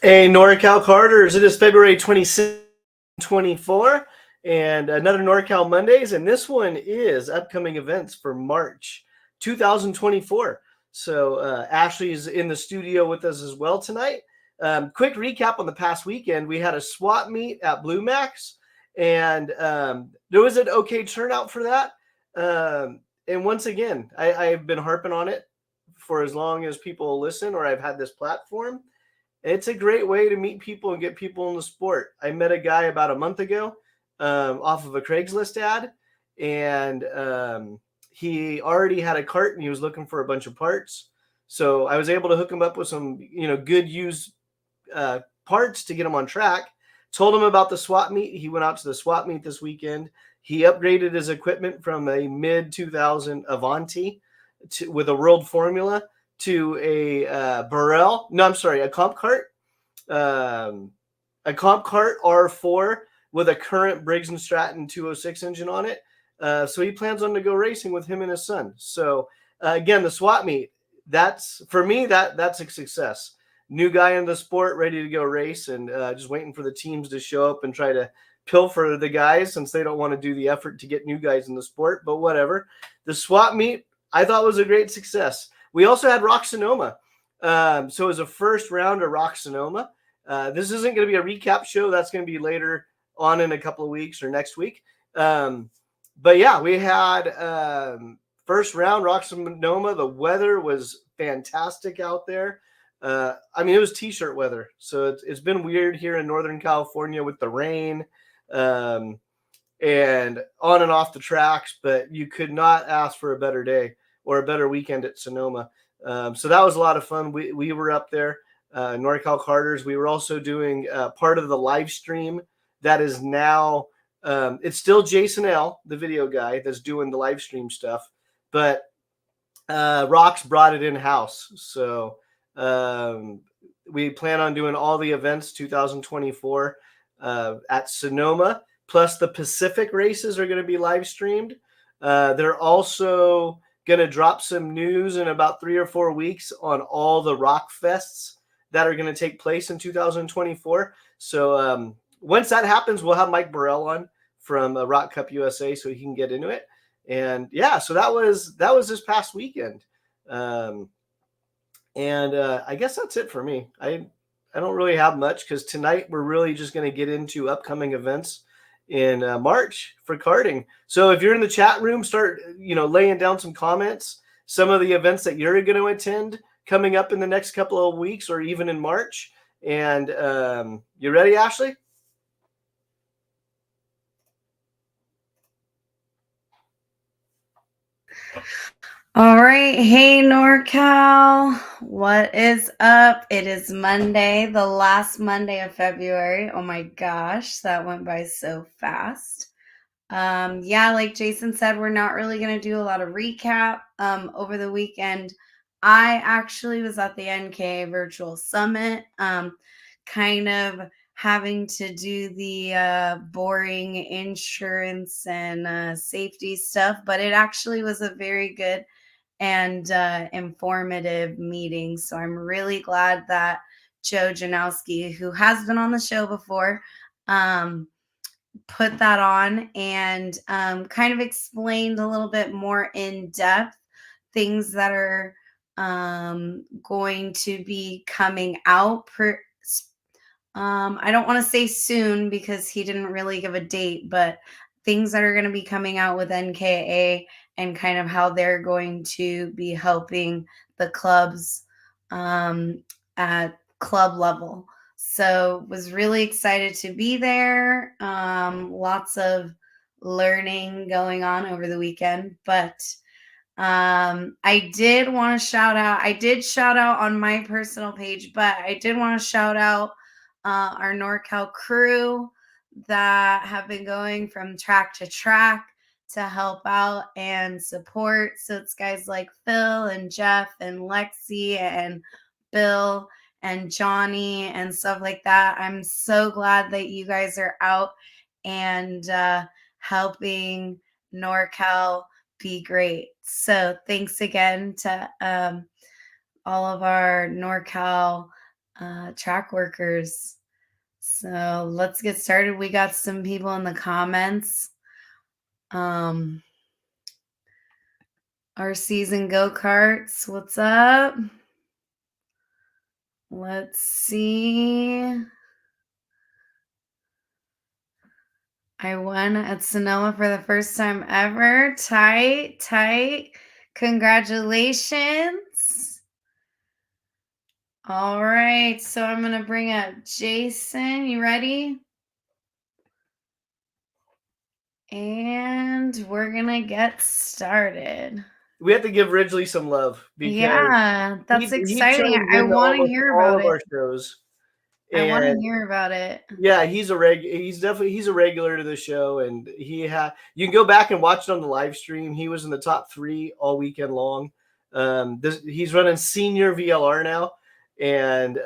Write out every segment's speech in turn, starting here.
Hey, NorCal Carters, it is February 26th, 24, and another NorCal Mondays, and this one is upcoming events for March 2024. So Ashley's in the studio with us as well tonight. Quick recap on the past weekend. We had a swap meet at Blue Max, and there was an okay turnout for that. And once again, I've been harping on it for as long as people listen, or I've had this platform. It's a great way to meet people and get people in the sport. I met a guy about a month ago off of a Craigslist ad, and he already had a cart and he was looking for a bunch of parts. So I was able to hook him up with some, good used parts to get him on track. Told him about the swap meet. He went out to the swap meet this weekend. He upgraded his equipment from a mid 2000 Avanti with a World Formula to a Burrell. No, I'm sorry, a Comp Cart. Um, a Comp Cart R4 with a current Briggs and Stratton 206 engine on it. So he plans on to go racing with him and his son. So again, the swap meet. That's for me. That's a success. New guy in the sport, ready to go race, and just waiting for the teams to show up and try to pilfer the guys since they don't want to do the effort to get new guys in the sport. But whatever. The swap meet I thought was a great success. We also had Rock Sonoma. So it was a first round of Rock Sonoma. This isn't going to be a recap show. That's going to be later on in a couple of weeks or next week. But yeah, we had first round Rock Sonoma. The weather was fantastic out there. It was t-shirt weather. So it's been weird here in Northern California with the rain. And on and off the tracks, but you could not ask for a better day or a better weekend at Sonoma. So that was a lot of fun. We were up there, NorCal Carters. We were also doing part of the live stream that is now, it's still Jason L., the video guy, that's doing the live stream stuff, but Rox brought it in house. So we plan on doing all the events 2024 at Sonoma. Plus, the Pacific races are going to be live streamed. They're also going to drop some news in about 3 or 4 weeks on all the rock fests that are going to take place in 2024. So once that happens, we'll have Mike Burrell on from Rock Cup USA so he can get into it. And yeah, so that was this past weekend. I guess that's it for me. I don't really have much because tonight we're really just going to get into upcoming events in March for karting. So if you're in the chat room, start laying down some comments. Some of the events that you're going to attend coming up in the next couple of weeks or even in March. And you ready, Ashley? All right. Hey, NorCal. What is up? It is Monday, the last Monday of February. Oh my gosh, that went by so fast. Yeah, like Jason said, we're not really going to do a lot of recap over the weekend. I actually was at the NK Virtual Summit, kind of having to do the boring insurance and safety stuff, but it actually was a very good and informative meeting. So I'm really glad that Joe Janowski, who has been on the show before, put that on and kind of explained a little bit more in depth things that are going to be coming out I don't want to say soon because he didn't really give a date, but things that are going to be coming out with NKA and kind of how they're going to be helping the clubs at club level. So was really excited to be there. Lots of learning going on over the weekend, but I did want to shout out. I did shout out on my personal page, but I did want to shout out our NorCal crew that have been going from track to track to help out and support. So it's guys like Phil and Jeff and Lexi and Bill and Johnny and stuff like that. I'm so glad that you guys are out and helping NorCal be great. So thanks again to all of our NorCal track workers. So let's get started. We got some people in the comments. Our season go-karts, what's up? Let's see. I won at Sonoma for the first time ever. Tight, tight. Congratulations. All right, so I'm going to bring up Jason. You ready? And we're going to get started. We have to give Ridgely some love because Yeah, that's he exciting. chimes I into want to almost hear all about of it. our shows. I want to And hear about it. yeah, he's a regular to the show, and you can go back and watch it on the live stream. He was in the top 3 all weekend long. He's running senior VLR now, and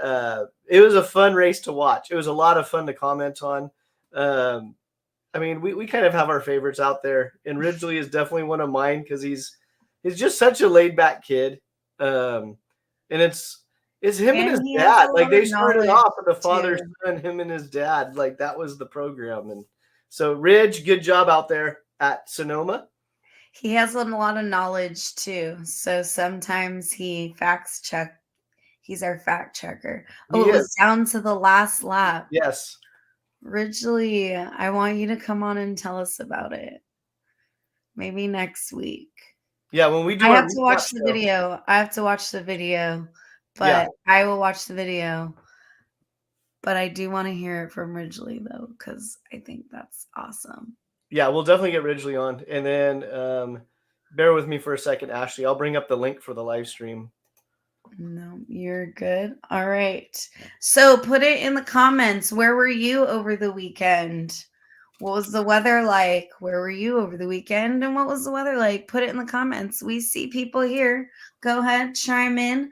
it was a fun race to watch. It was a lot of fun to comment on. I mean, we kind of have our favorites out there, and Ridgely is definitely one of mine because he's just such a laid back kid, and it's him and his And he has dad. a Like lot they of started knowledge off with the father too. son, him and his dad. Like that was the program, and so Ridge, good job out there at Sonoma. He has a lot of knowledge too. So sometimes he facts check. He's our fact checker. Oh, He it was is, down to the last lap. yes, Ridgely, I want you to come on and tell us about it. Maybe next week. yeah. When we I do our have to recap watch the show, video. I have to watch the video, yeah, but I will watch the video. But I do want to hear it from Ridgely though, because I think that's awesome. yeah, we'll definitely get Ridgely on, and then bear with me for a second, Ashley. I'll bring up the link for the live stream. No, you're good. All right. So put it in the comments. Where were you over the weekend? What was the weather like? Where were you over the weekend? And what was the weather like? Put it in the comments. We see people here. Go ahead, chime in.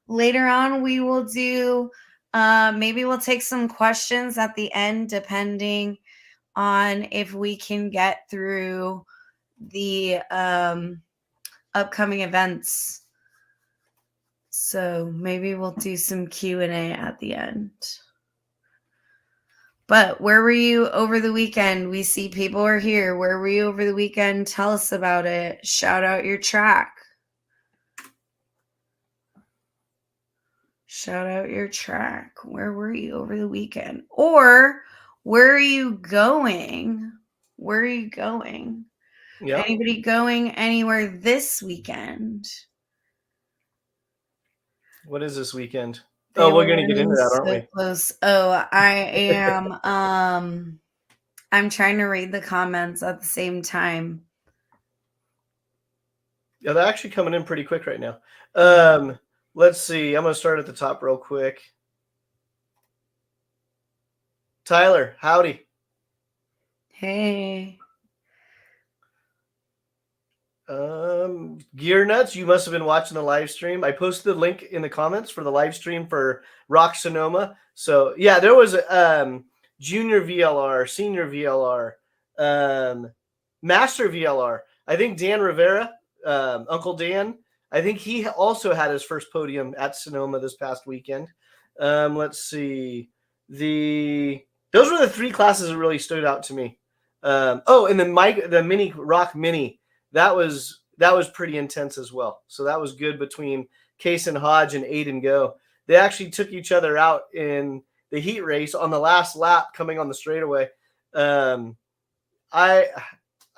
Later on, we will do, maybe we'll take some questions at the end, depending on if we can get through the upcoming events. So maybe we'll do some Q&A at the end. But where were you over the weekend? We see people are here. Where were you over the weekend? Tell us about it. Shout out your track. Shout out your track. Where were you over the weekend? Or where are you going? Where are you going? Yeah. Anybody going anywhere this weekend? What is this weekend? They Oh, we're were gonna get running into that, aren't so we? close. Oh, I am I'm trying to read the comments at the same time. Yeah, they're actually coming in pretty quick right now. Mm-hmm. Let's see. I'm gonna start at the top real quick. Tyler, howdy. Hey. Gear Nuts, you must have been watching the live stream. I posted the link in the comments for the live stream for Rock Sonoma. So yeah, there was junior VLR, senior VLR, master VLR. I think Dan Rivera, Uncle Dan, I think he also had his first podium at Sonoma this past weekend. Let's see. Those were the 3 classes that really stood out to me. And the mini rock mini, that was pretty intense as well. So that was good between Case and Hodge and Aiden Go. They actually took each other out in the heat race on the last lap coming on the straightaway. I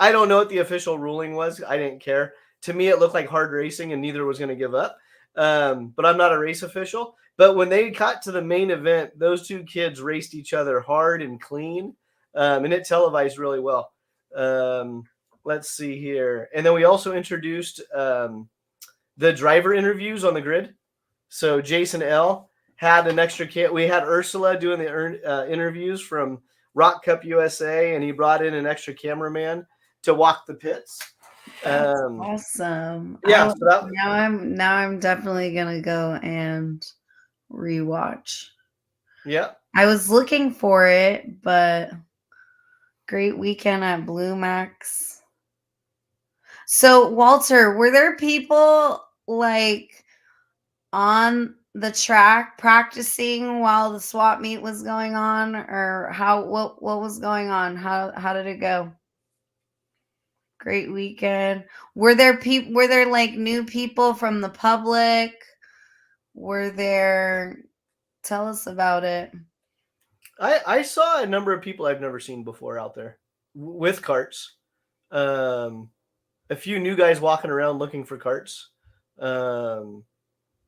don't know what the official ruling was. I didn't care. To me, it looked like hard racing, and neither was going to give up. But I'm not a race official. But when they got to the main event, those 2 kids raced each other hard and clean, and it televised really well. Let's see here. And then we also introduced the driver interviews on the grid. So Jason L. had an extra kit. We had Ursula doing the interviews from Rock Cup USA, and he brought in an extra cameraman to walk the pits. That's awesome. Yeah, so now I'm definitely gonna go and rewatch. Yeah. I was looking for it, but great weekend at Blue Max. So Walter, were there people like on the track practicing while the swap meet was going on, or what was going on? How did it go? Great weekend. Were there like new people from the public? Were there Tell us about it. I saw a number of people I've never seen before out there with carts. Um, a few new guys walking around looking for carts. Um,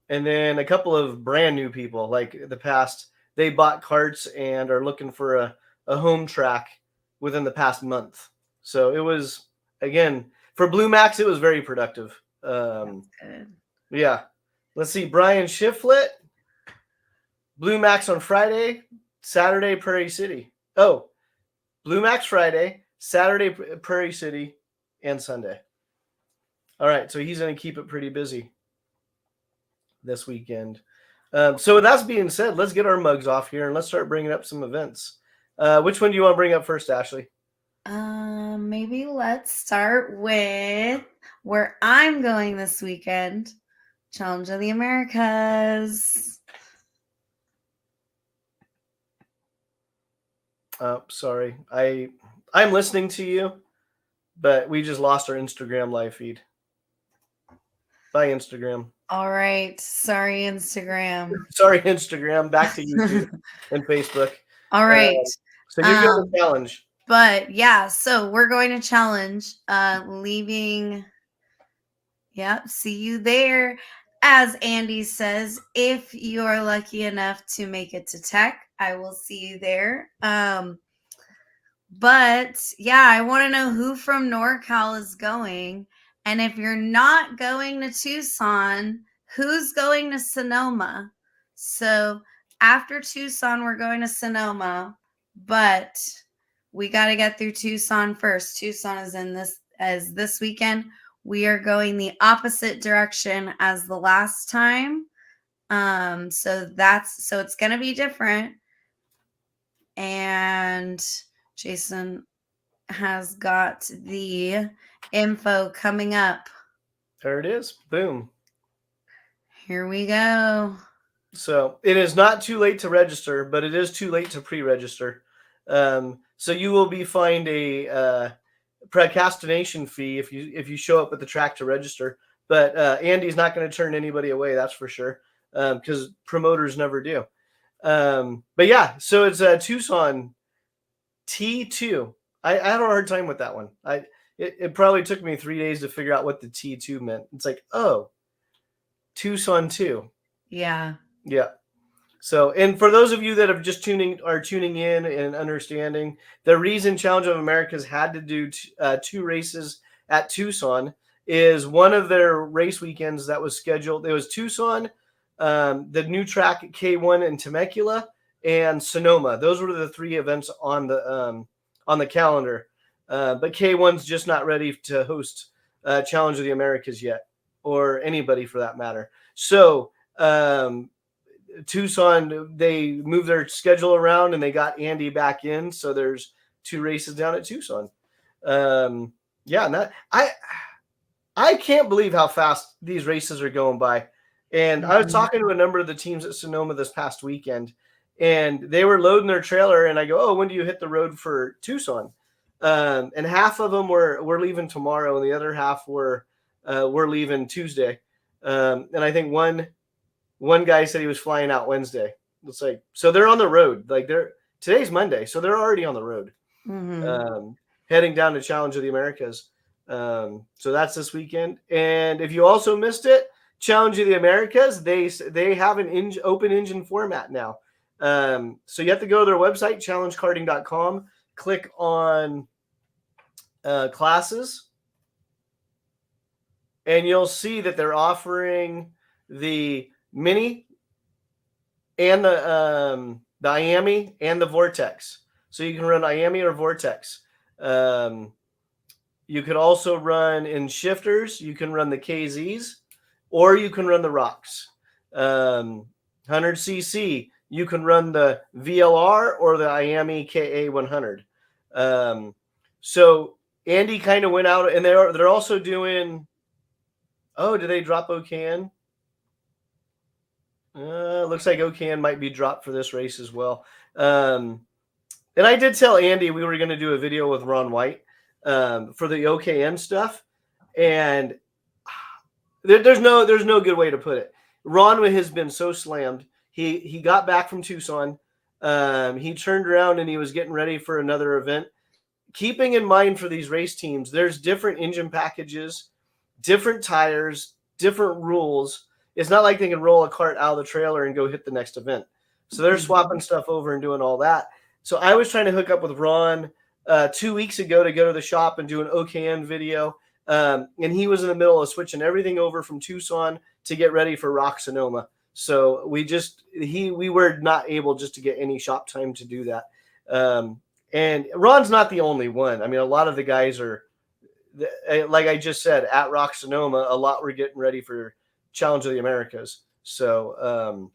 and then a couple of brand new people, like the past, they bought carts and are looking for a home track within the past month. So it was, again, for Blue Max, it was very productive. That's good. Yeah. Let's see. Brian Shiflett, Blue Max on Friday, Saturday, Prairie City. Oh, Blue Max Friday, Saturday, Prairie City, and Sunday. All right. So he's going to keep it pretty busy this weekend. So with that being said, let's get our mugs off here and let's start bringing up some events. Which one do you want to bring up first, Ashley? Maybe let's start with where I'm going this weekend. Challenge of the Americas. Sorry, I'm listening to you, but we just lost our Instagram live feed. Bye, Instagram. All right. Sorry, Instagram. Sorry, Instagram. Back to YouTube and Facebook. All right. So you're going to challenge. But yeah, so we're going to challenge leaving. Yep, see you there. As Andy says, if you're lucky enough to make it to Tech, I will see you there. But yeah, I want to know who from NorCal is going. And if you're not going to Tucson, who's going to Sonoma? So after Tucson, we're going to Sonoma, but we got to get through Tucson first. Tucson is this weekend. We are going the opposite direction as the last time. So it's going to be different. And Jason has got the info coming up. There it is. Boom. Here we go. So it is not too late to register, but it is too late to pre-register. So you will be fined a procrastination fee if you show up at the track to register. But Andy's not going to turn anybody away, that's for sure, because promoters never do. But yeah, so it's Tucson T2. I had a hard time with that one. It probably took me 3 days to figure out what the T2 meant. It's like, oh, Tucson 2. Yeah. Yeah. So, and for those of you that have just tuning in and understanding, the reason Challenge of Americas had to do two races at Tucson is one of their race weekends that was scheduled. It was Tucson, the new track at K1 in Temecula, and Sonoma. Those were the three events on the calendar. But K1's just not ready to host Challenge of the Americas yet, or anybody for that matter. So Tucson, they moved their schedule around and they got Andy back in. So there's two races down at Tucson. I can't believe how fast these races are going by. And I was talking to a number of the teams at Sonoma this past weekend, and they were loading their trailer. And I go, "Oh, when do you hit the road for Tucson?" And half of them were leaving tomorrow, and the other half were leaving Tuesday. And I think one guy said he was flying out Wednesday. It's like, so they're on the road. Like today's Monday, so they're already on the road, heading down to Challenge of the Americas. So that's this weekend. And if you also missed it, Challenge of the Americas, they have an open engine format now. So you have to go to their website, challengekarting.com, click on classes, and you'll see that they're offering the Mini and the IAMI and the Vortex. So you can run IAMI or Vortex. You could also run in shifters. You can run the KZs, or you can run the Rocks. 100cc, you can run the VLR or the IAMI KA100. So Andy kind of went out, and they're also doing. Oh, did they drop OCAN? Looks like OKN might be dropped for this race as well. And I did tell Andy we were going to do a video with Ron White for the OKN stuff, and there's no good way to put it. Ron has been so slammed. He got back from Tucson. He turned around and he was getting ready for another event. Keeping in mind for these race teams, there's different engine packages, different tires, different rules. It's not like they can roll a cart out of the trailer and go hit the next event. So they're swapping stuff over and doing all that. So I was trying to hook up with Ron 2 weeks ago to go to the shop and do an OKN video. And he was in the middle of switching everything over from Tucson to get ready for Rock Sonoma. So we were not able just to get any shop time to do that. And Ron's not the only one. I mean, a lot of the guys are, like I just said, at Rock Sonoma, a lot were getting ready for Challenge of the Americas. So,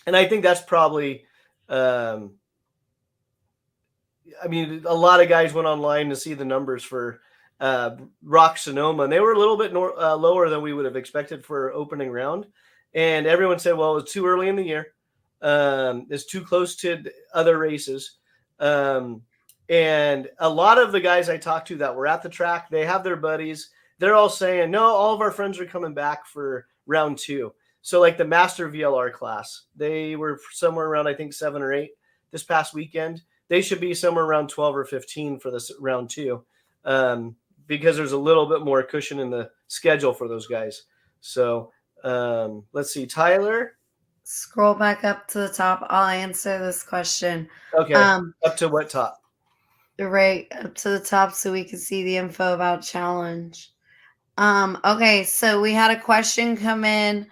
and I think that's probably, I mean, a lot of guys went online to see the numbers for Rock Sonoma, and they were a little bit lower than we would have expected for opening round. And everyone said, well, it was too early in the year. It's too close to other races. And a lot of the guys I talked to that were at the track, they have their buddies. They're all saying, no, all of our friends are coming back for round 2. So like the Master VLR class, they were somewhere around, I think, 7 or 8 this past weekend. They should be somewhere around 12 or 15 for this round 2, because there's a little bit more cushion in the schedule for those guys. So let's see, Tyler. Scroll back up to the top. I'll answer this question. Okay, up to what top? Right up to the top so we can see the info about challenge. Okay, so we had a question come in.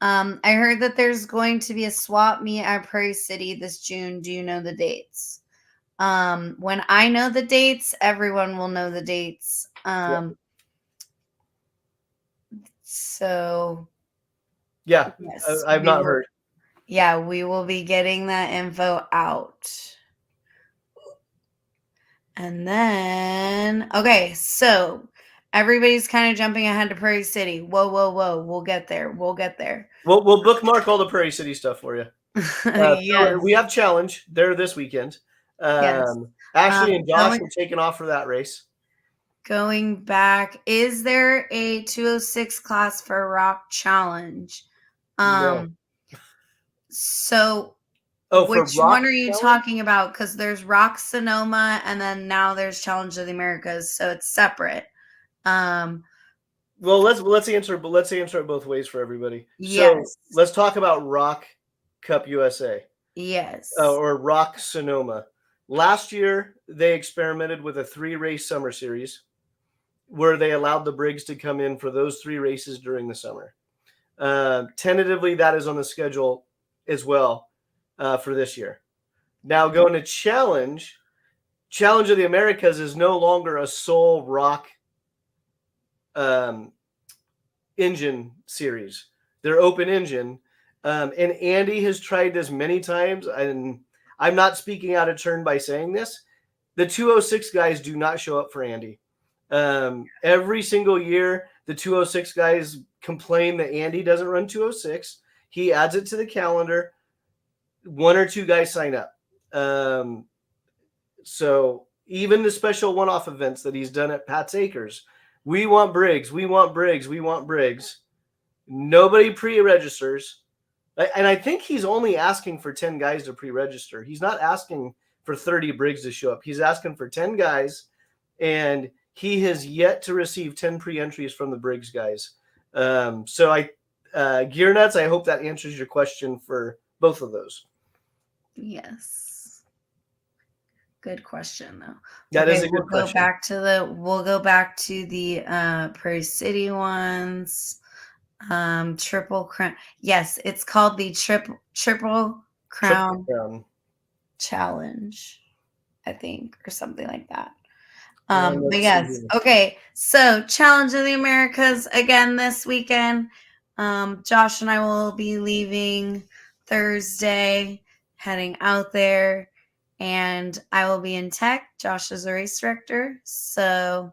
I heard that there's going to be a swap meet at Prairie City this June. Do you know the dates? When I know the dates, everyone will know the dates. So yeah, yes, I've not heard. Yeah, we will be getting that info out. And then, okay, so everybody's kind of jumping ahead to Prairie City. Whoa. We'll get there. We'll bookmark all the Prairie City stuff for you. Yes. We have Challenge there this weekend. Yes. Ashley and Josh are taking off for that race. Going back, is there a 206 class for Rock Challenge? No. So which one are you talking about? Because there's Rock Sonoma, and then now there's Challenge of the Americas, so it's separate. Well, let's answer it both ways for everybody. Yes. So let's talk about Rock Cup USA. Yes. Or Rock Sonoma. Last year, they experimented with a 3-race summer series where they allowed the Briggs to come in for those 3 races during the summer. Tentatively, that is on the schedule as well for this year. Now, going to Challenge of the Americas is no longer a sole Rock engine series. They're open engine. And Andy has tried this many times, and I'm not speaking out of turn by saying this. The 206 guys do not show up for Andy. Every single year, the 206 guys complain that Andy doesn't run 206. He adds it to the calendar. 1 or 2 guys sign up. So even the special one-off events that he's done at Pat's Acres, we want Briggs. Nobody pre-registers. And I think he's only asking for 10 guys to pre-register. He's not asking for 30 Briggs to show up. He's asking for 10 guys, and he has yet to receive 10 pre-entries from the Briggs guys. So Gear Nuts, I hope that answers your question for both of those. Yes. Good question, though. That is a good question. We'll go back to the Prairie City ones. Triple Crown. Yes, it's called the Triple Crown Challenge, I think, or something like that. But yes, okay. So Challenge of the Americas again this weekend. Josh and I will be leaving Thursday, heading out there, and I will be in tech. Josh is a race director. So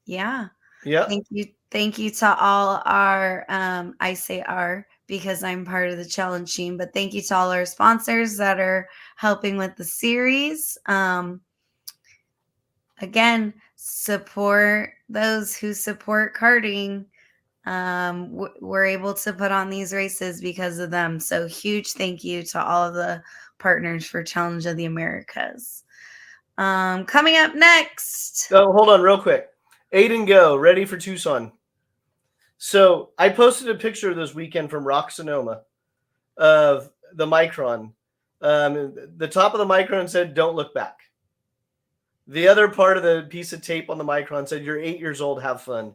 yeah. Thank you to all our, I say our because I'm part of the challenge team. But thank you to all our sponsors that are helping with the series. Again, support those who support karting. We're able to put on these races because of them. So huge thank you to all of the partners for Challenge of the Americas. Coming up next. Oh, hold on real quick. Aiden Go, ready for Tucson. So I posted a picture this weekend from Rock Sonoma of the Micron. The top of the Micron said, "Don't look back." The other part of the piece of tape on the Micron said, "You're 8 years old, have fun."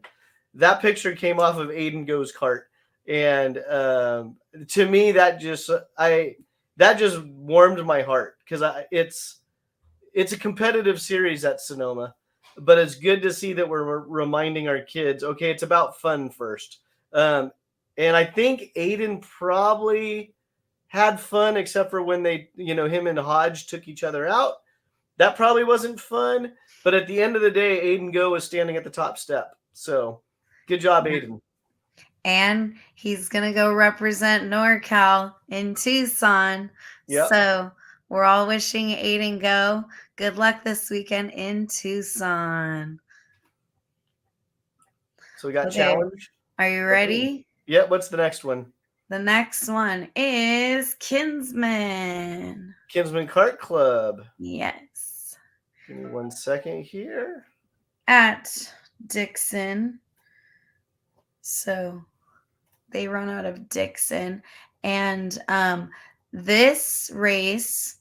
That picture came off of Aiden Go's Kart, and to me, that just warmed my heart because it's a competitive series at Sonoma, but it's good to see that we're reminding our kids, okay, it's about fun first. And I think Aiden probably had fun, except for when him and Hodge took each other out. That probably wasn't fun, but at the end of the day, Aiden Go was standing at the top step. So good job, Aiden. And he's going to go represent NorCal in Tucson. Yep. So we're all wishing Aiden Go good luck this weekend in Tucson. So we got challenge. Are you ready? Yeah. What's the next one? The next one is Kinsman. Kinsman Kart Club. Yes. Give me 1 second here. At Dixon. So they run out of Dixon. And this race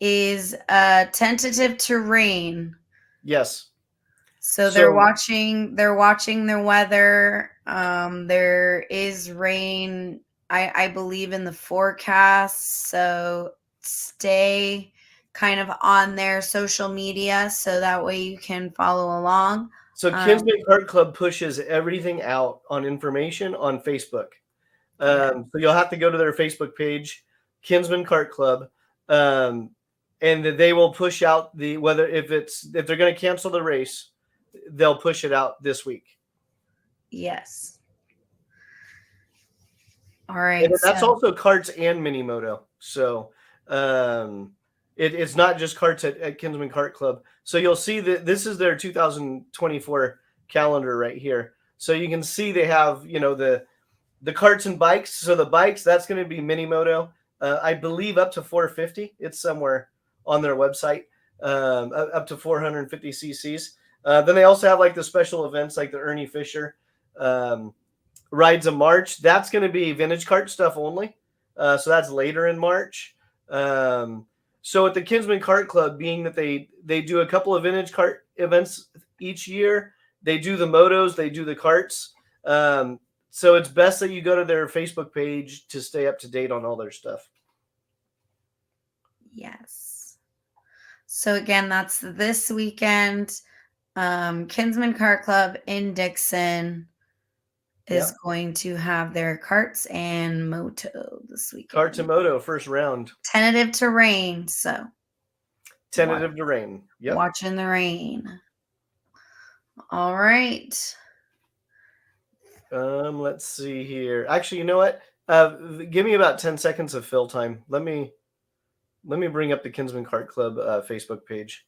is tentative terrain. Yes. So they're watching their weather. There is rain, I believe, in the forecast. So stay kind of on their social media so that way you can follow along. So Kinsman Kart Club pushes everything out on information on Facebook. So you'll have to go to their Facebook page, Kinsman Kart Club, and they will push out the whether if they're going to cancel the race, they'll push it out this week. Yes. All right. And that's also karts and mini moto. So it's not just karts at Kinsman Kart Club. So you'll see that this is their 2024 calendar right here. So you can see they have the karts and bikes. So the bikes, that's going to be mini moto. I believe up to 450. It's somewhere on their website. Up to 450 cc's. Then they also have like the special events like the Ernie Fisher Rides of March. That's going to be vintage kart stuff only. So that's later in March. So at the Kinsman Kart Club, being that they do a couple of vintage kart events each year, they do the motos, they do the karts. So it's best that you go to their Facebook page to stay up to date on all their stuff. Yes. So again, that's this weekend. Kinsman Kart Club in Dixon is going to have their karts and moto this weekend. Karts and moto, first round. Tentative terrain. So tentative terrain. Yep. Watching the rain. All right. Let's see here. Actually, you know what? Give me about 10 seconds of fill time. Let me bring up the Kinsman Kart Club Facebook page.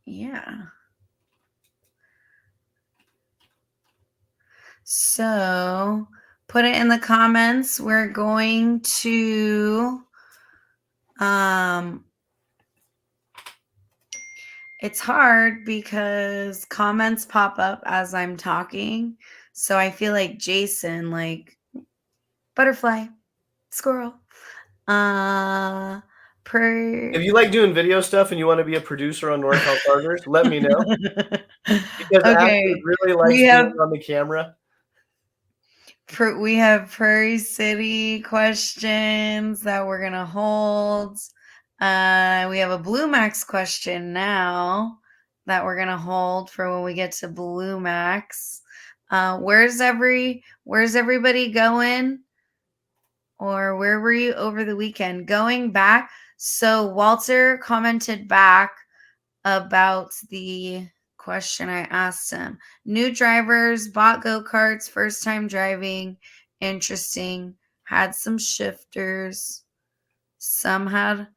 Yeah. So put it in the comments. We're going to it's hard because comments pop up as I'm talking. So I feel like Jason, like butterfly, squirrel. If you like doing video stuff and you want to be a producer on NorCal Karters, let me know. Because Ashley really likes being on the camera. We have Prairie City questions that we're going to hold. We have a Blue Max question now that we're going to hold for when we get to Blue Max. Where's everybody going? Or where were you over the weekend? Going back. So Walter commented back about the question I asked him. New drivers, bought go-karts, first time driving. Interesting. had some shifters. Some had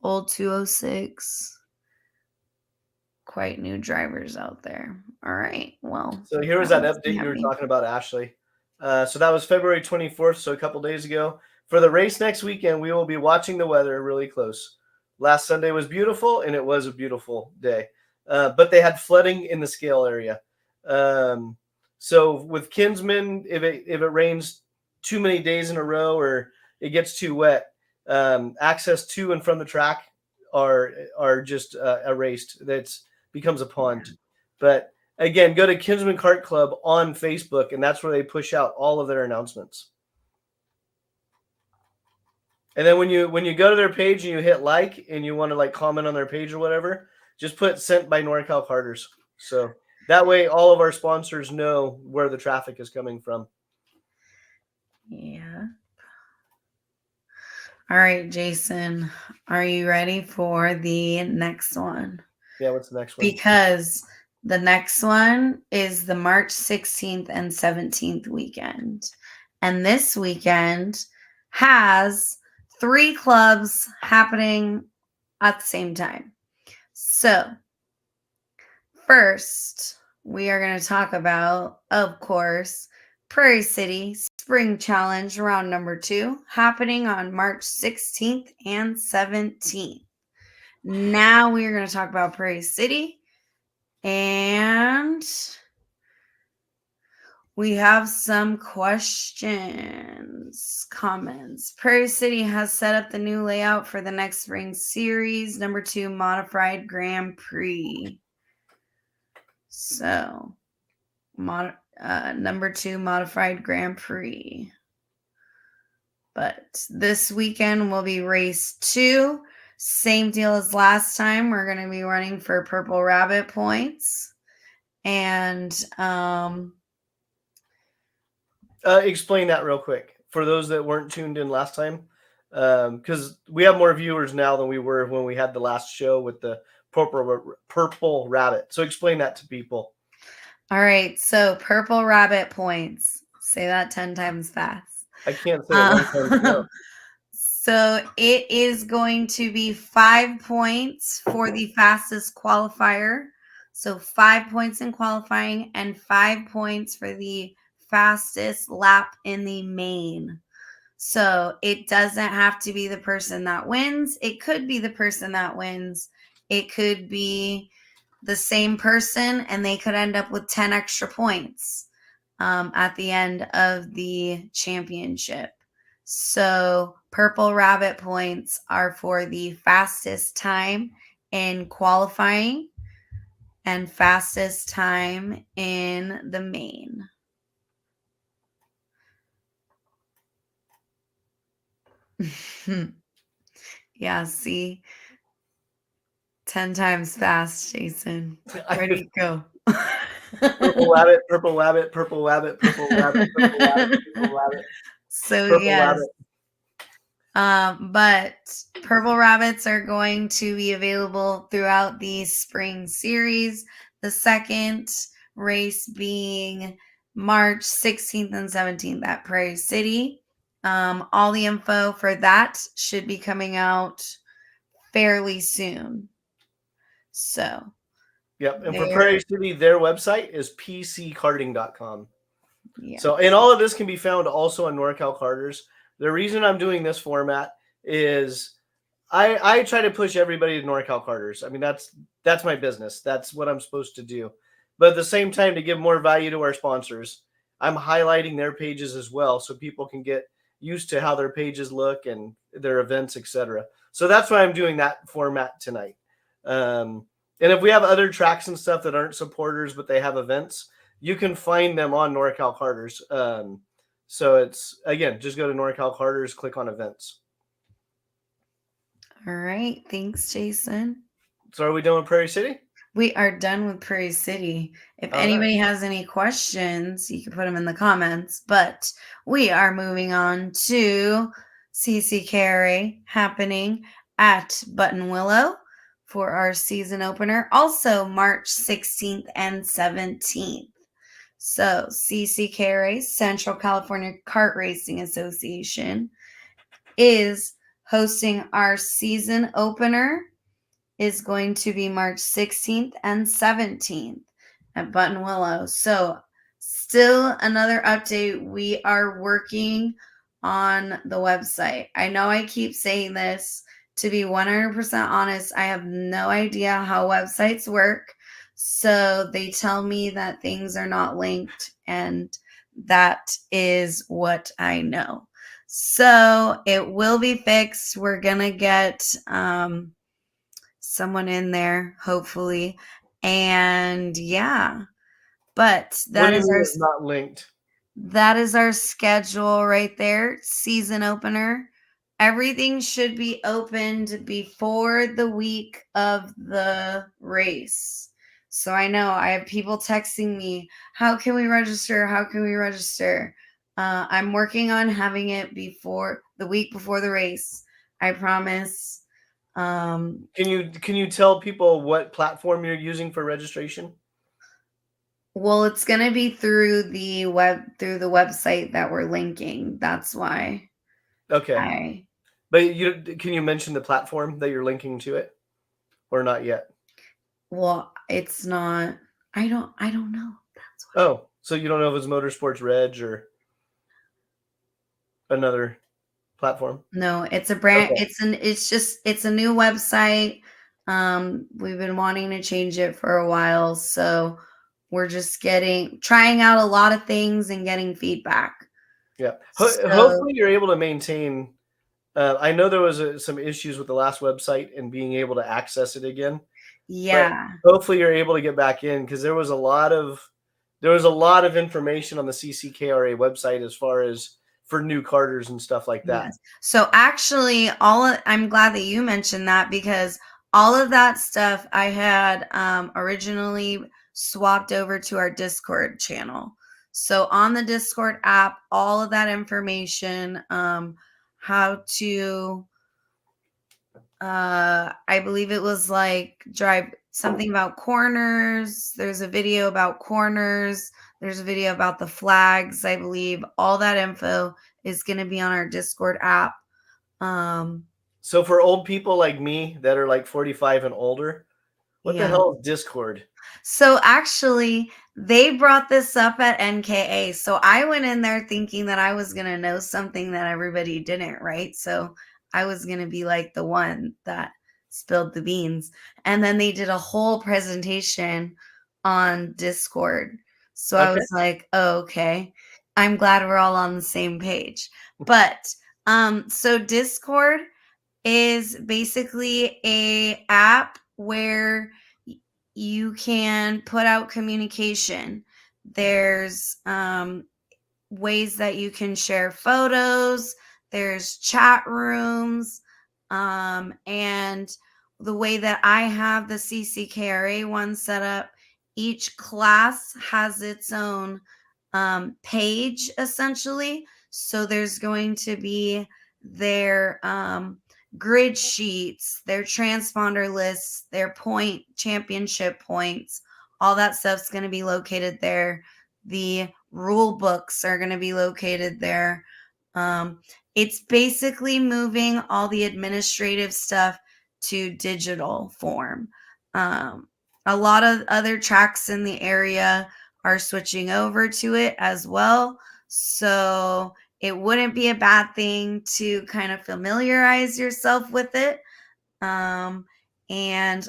old 206. Quite new drivers out there. All right. Well, So here was that update you were talking about, Ashley. So that was February 24th, so a couple days ago. For the race next weekend, we will be watching the weather really close. Last Sunday was beautiful, and it was a beautiful day. But they had flooding in the scale area. So with Kinsman, if it rains too many days in a row or it gets too wet, access to and from the track are just erased. That's becomes a pond. But again, go to Kinsman Kart Club on Facebook, and that's where they push out all of their announcements. And then when you go to their page and you hit like and you want to like comment on their page or whatever, just put sent by NorCal Karters. So that way all of our sponsors know where the traffic is coming from. Yeah. All right, Jason, are you ready for the next one? Yeah, what's the next one? Because the next one is the March 16th and 17th weekend. And this weekend has 3 clubs happening at the same time. So, first, we are going to talk about, of course, Prairie City Spring Challenge round number 2 happening on March 16th and 17th. Now we are going to talk about Prairie City, and we have some questions, comments. Prairie City has set up the new layout for the next spring series, number 2 modified Grand Prix. So, number 2 modified Grand Prix. But this weekend will be race 2. Same deal as last time. We're going to be running for Purple Rabbit points. And explain that real quick for those that weren't tuned in last time, because we have more viewers now than we were when we had the last show with the Purple Rabbit. So explain that to people. All right. So Purple Rabbit points. Say that 10 times fast. I can't say it one time slow. So it is going to be 5 points for the fastest qualifier. So 5 points in qualifying and 5 points for the fastest lap in the main. So it doesn't have to be the person that wins. It could be the person that wins. It could be the same person, and they could end up with 10 extra points at the end of the championship. So Purple Rabbit points are for the fastest time in qualifying and fastest time in the main. Yeah, see? 10 times fast, Jason. Ready to go. Purple rabbit, purple rabbit, purple rabbit, purple rabbit, purple rabbit, purple rabbit. So Purple yes. rabbit. But Purple Rabbits are going to be available throughout the spring series. The second race being March 16th and 17th at Prairie City. All the info for that should be coming out fairly soon. So, yep. And for Prairie City, their website is pckarting.com. yeah. So, and all of this can be found also on NorCal Karters. The reason I'm doing this format is I try to push everybody to NorCal Karters. I mean, that's my business. That's what I'm supposed to do. But at the same time, to give more value to our sponsors, I'm highlighting their pages as well so people can get used to how their pages look and their events, etc. So that's why I'm doing that format tonight. And if we have other tracks and stuff that aren't supporters, but they have events, you can find them on NorCal Karters. So it's, again, just go to NorCal Karters, click on events. All right. Thanks, Jason. So are we done with Prairie City? We are done with Prairie City. If anybody has any questions, you can put them in the comments. But we are moving on to CCKRA happening at Button Willow for our season opener. Also March 16th and 17th. So, CCKRA, Central California Kart Racing Association, is hosting our season opener. Is going to be March 16th and 17th at Buttonwillow. So, still another update. We are working on the website. I know I keep saying this. To be 100% honest, I have no idea how websites work. So, they tell me that things are not linked, and that is what I know. So, it will be fixed. We're going to get someone in there, hopefully. And yeah, but What do you mean it's not linked? that is our schedule right there. Season opener. Everything should be opened before the week of the race. So I know I have people texting me, how can we register? How can we register? I'm working on having it before the week before the race. I promise. Can you tell people what platform you're using for registration? Well, it's gonna be through the website that we're linking. That's why Okay. I But can you mention the platform that you're linking to it or not yet? well, it's not. I don't know. That's why. Oh, so you don't know if it's Motorsports Reg or another platform? No, it's a brand. Okay. It's a new website. We've been wanting to change it for a while, so we're just trying out a lot of things and getting feedback. Yeah. So Hopefully you're able to maintain. I know there was some issues with the last website and being able to access it again, but yeah. hopefully you're able to get back in because there was a lot of information on the CCKRA website as far as for new carters and stuff like that. Yes. So actually, I'm glad that you mentioned that because all of that stuff I had originally swapped over to our Discord channel. So on the Discord app, all of that information, how to, I believe it was like drive something about corners. There's a video about corners. There's a video about the flags, I believe. All that info is going to be on our Discord app. Um, So for old people like me that are like 45 and older, what the yeah. hell is Discord? So actually, they brought this up at NKA. So I went in there thinking that I was going to know something that everybody didn't, right? So I was going to be like the one that spilled the beans. And then they did a whole presentation on Discord. So I Okay. was like, oh, okay. I'm glad we're all on the same page. But so Discord is basically a app where you can put out communication. There's ways that you can share photos, there's chat rooms, and the way that I have the CCKRA one set up, each class has its own page essentially. So there's going to be their grid sheets, their transponder lists, their point championship points. All that stuff's going to be located there. The rule books are going to be located there. Um, it's basically moving all the administrative stuff to digital form. A lot of other tracks in the area are switching over to it as well. So it wouldn't be a bad thing to kind of familiarize yourself with it. And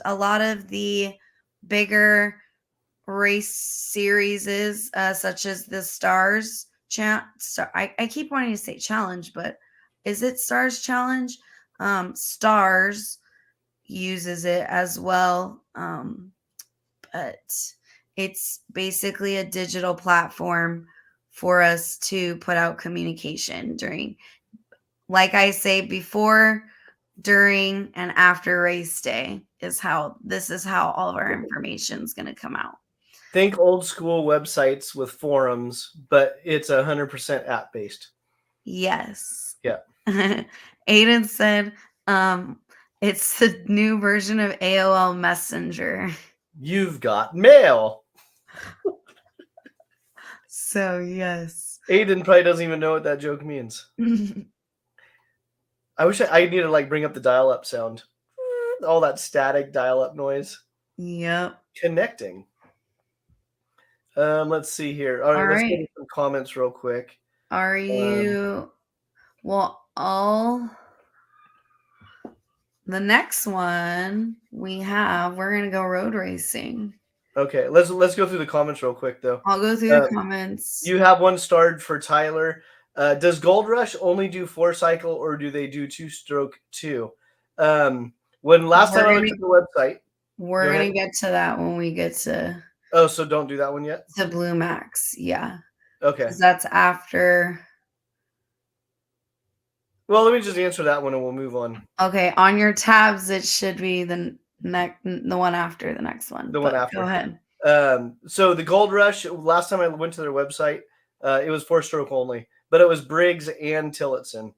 a lot of the bigger race series is such as the I keep wanting to say challenge, but is it Stars Challenge? Stars uses it as well. But it's basically a digital platform for us to put out communication during, like I say, before, during, and after race day is how all of our information is going to come out. Think old school websites with forums, but it's 100% app based. Yes. Yeah. Aiden said, it's the new version of AOL Messenger. You've got mail. So yes. Aiden probably doesn't even know what that joke means. I wish I need to like bring up the dial-up sound. All that static dial-up noise. Yep. Connecting. Let's see here. All right, All let's go right. to some comments real quick. Are you the next one we're gonna go road racing. Okay, let's go through the comments real quick though. I'll go through the comments. You have one starred for Tyler. Does Gold Rush only do 4-cycle or do they do 2-stroke too? When last time I looked at the website, we're gonna get to that when we get to. Oh, so don't do that one yet? The Blue Max, yeah. Okay. That's after. Well, let me just answer that one and we'll move on. Okay, on your tabs, it should be the one after the next one. The one after. Go ahead. So the Gold Rush, last time I went to their website, it was 4-stroke only, but it was Briggs and Tillotson.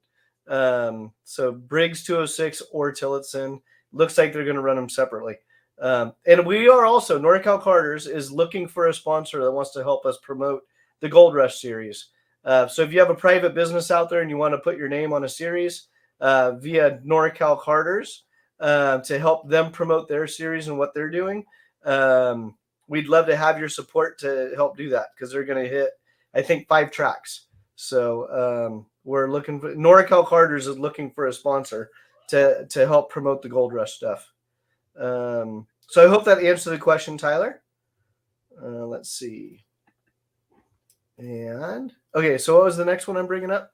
So Briggs 206 or Tillotson. Looks like they're going to run them separately. And we are also, NorCal Karters is looking for a sponsor that wants to help us promote the Gold Rush series. So if you have a private business out there and you want to put your name on a series via NorCal Karters to help them promote their series and what they're doing, we'd love to have your support to help do that because they're going to hit, I think, 5 tracks. So we're looking for, NorCal Karters is looking for a sponsor to help promote the Gold Rush stuff. So I hope that answered the question, Tyler. Let's see. And okay, so what was the next one I'm bringing up?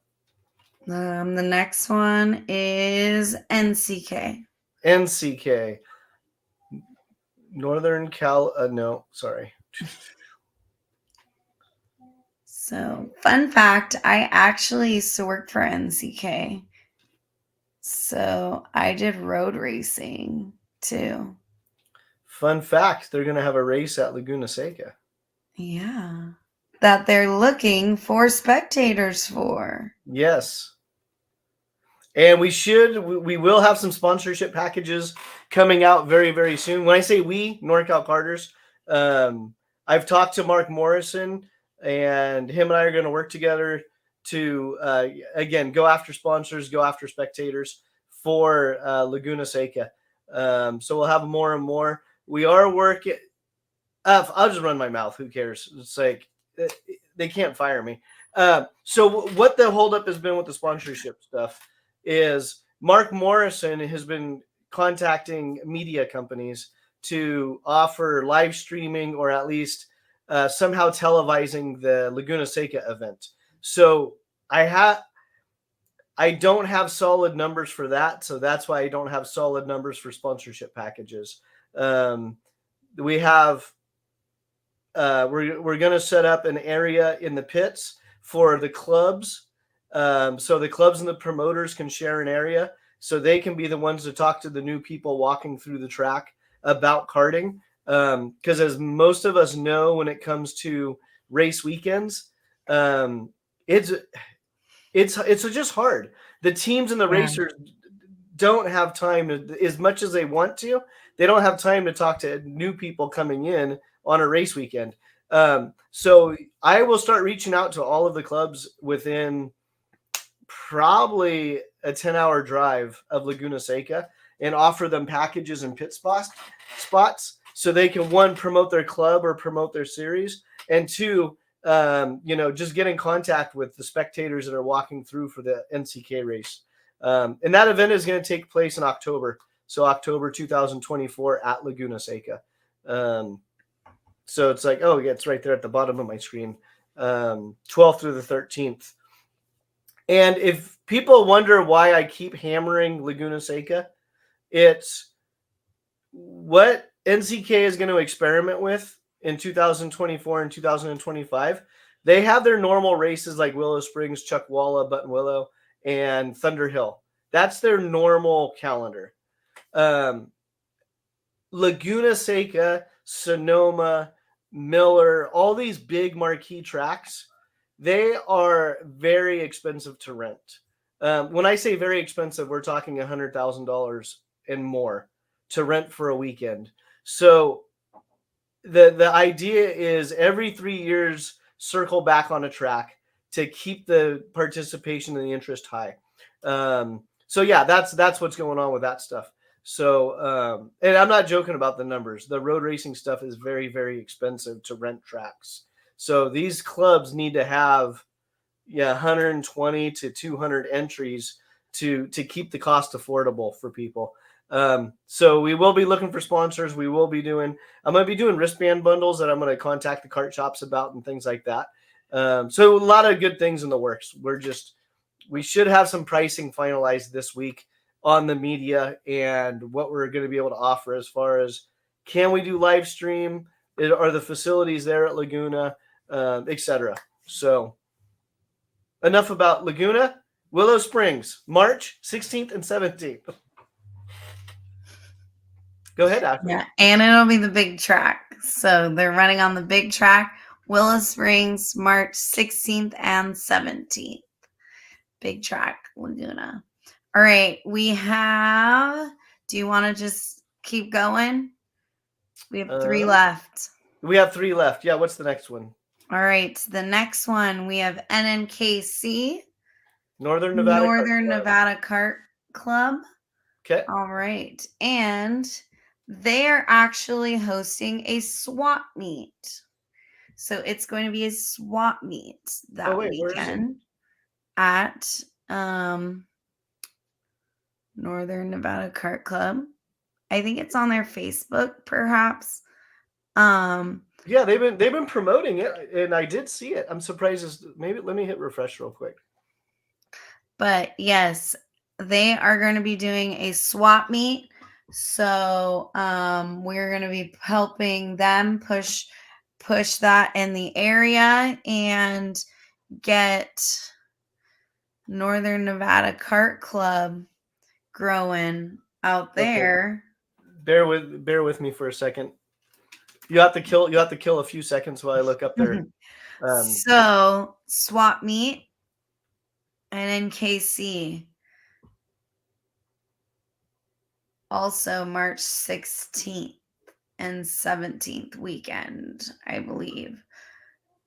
The next one is NCK. NCK. Northern Cal. No, sorry. So, fun fact, I actually used to work for NCK. So, I did road racing too. Fun fact, they're going to have a race at Laguna Seca. Yeah. That they're looking for spectators for. Yes. And we will have some sponsorship packages coming out very, very soon. When I say we, NorCal Karters, I've talked to Mark Morrison, and him and I are going to work together to, again, go after sponsors, go after spectators for Laguna Seca. So we'll have more and more. We are working. I'll just run my mouth. Who cares? It's like they can't fire me. So what the holdup has been with the sponsorship stuff is Mark Morrison has been contacting media companies to offer live streaming or at least somehow televising the Laguna Seca event. So I don't have solid numbers for that. So that's why I don't have solid numbers for sponsorship packages. We have we're going to set up an area in the pits for the clubs. So the clubs and the promoters can share an area so they can be the ones to talk to the new people walking through the track about karting. Because as most of us know, when it comes to race weekends, it's just hard. The teams and the racers don't have time to, as much as they want to, they don't have time to talk to new people coming in on a race weekend. So I will start reaching out to all of the clubs within probably a 10-hour drive of Laguna Seca and offer them packages and pit spots so they can, one, promote their club or promote their series, and two, just get in contact with the spectators that are walking through for the NCK race. And that event is going to take place in October. So October 2024 at Laguna Seca. So it's like, oh, yeah, it's right there at the bottom of my screen. 12th through the 13th. And if people wonder why I keep hammering Laguna Seca, it's what NCK is going to experiment with in 2024 and 2025. They have their normal races like Willow Springs, Chuckwalla, Buttonwillow, and Thunder Hill. That's their normal calendar. Laguna Seca, Sonoma, Miller, all these big marquee tracks, they are very expensive to rent. When I say very expensive, we're talking $100,000 and more to rent for a weekend. So the idea is every 3 years, circle back on a track to keep the participation and the interest high. So yeah, that's what's going on with that stuff. So and I'm not joking about the numbers. The road racing stuff is very, very expensive to rent tracks. So these clubs need to have 120 to 200 entries to keep the cost affordable for people. So we will be looking for sponsors. I'm going to be doing wristband bundles that I'm going to contact the kart shops about and things like that. So a lot of good things in the works. We should have some pricing finalized this week on the media and what we're going to be able to offer as far as can we do live stream? Are the facilities there at Laguna, etc. So enough about Laguna. Willow Springs, March 16th and 17th. Go ahead, Ashley. Yeah, and it'll be the big track. So they're running on the big track, Willow Springs, March 16th and 17th. Big track, Laguna. All right, do you want to just keep going? We have 3 left. We have 3 left. Yeah, what's the next one? All right, the next one we have NNKC, Northern Nevada Kart Club. Okay. All right, and they are actually hosting a swap meet. So it's going to be a swap meet that weekend at Northern Nevada Kart Club. I think it's on their Facebook, perhaps. Yeah, they've been promoting it, and I did see it. I'm surprised. Maybe let me hit refresh real quick. But yes, they are going to be doing a swap meet. So we're going to be helping them push that in the area and get Northern Nevada Kart Club growing out there. Okay. Bear with me for a second. You have to kill a few seconds while I look up there. So swap meet and NKC. Also March 16th and 17th weekend, I believe.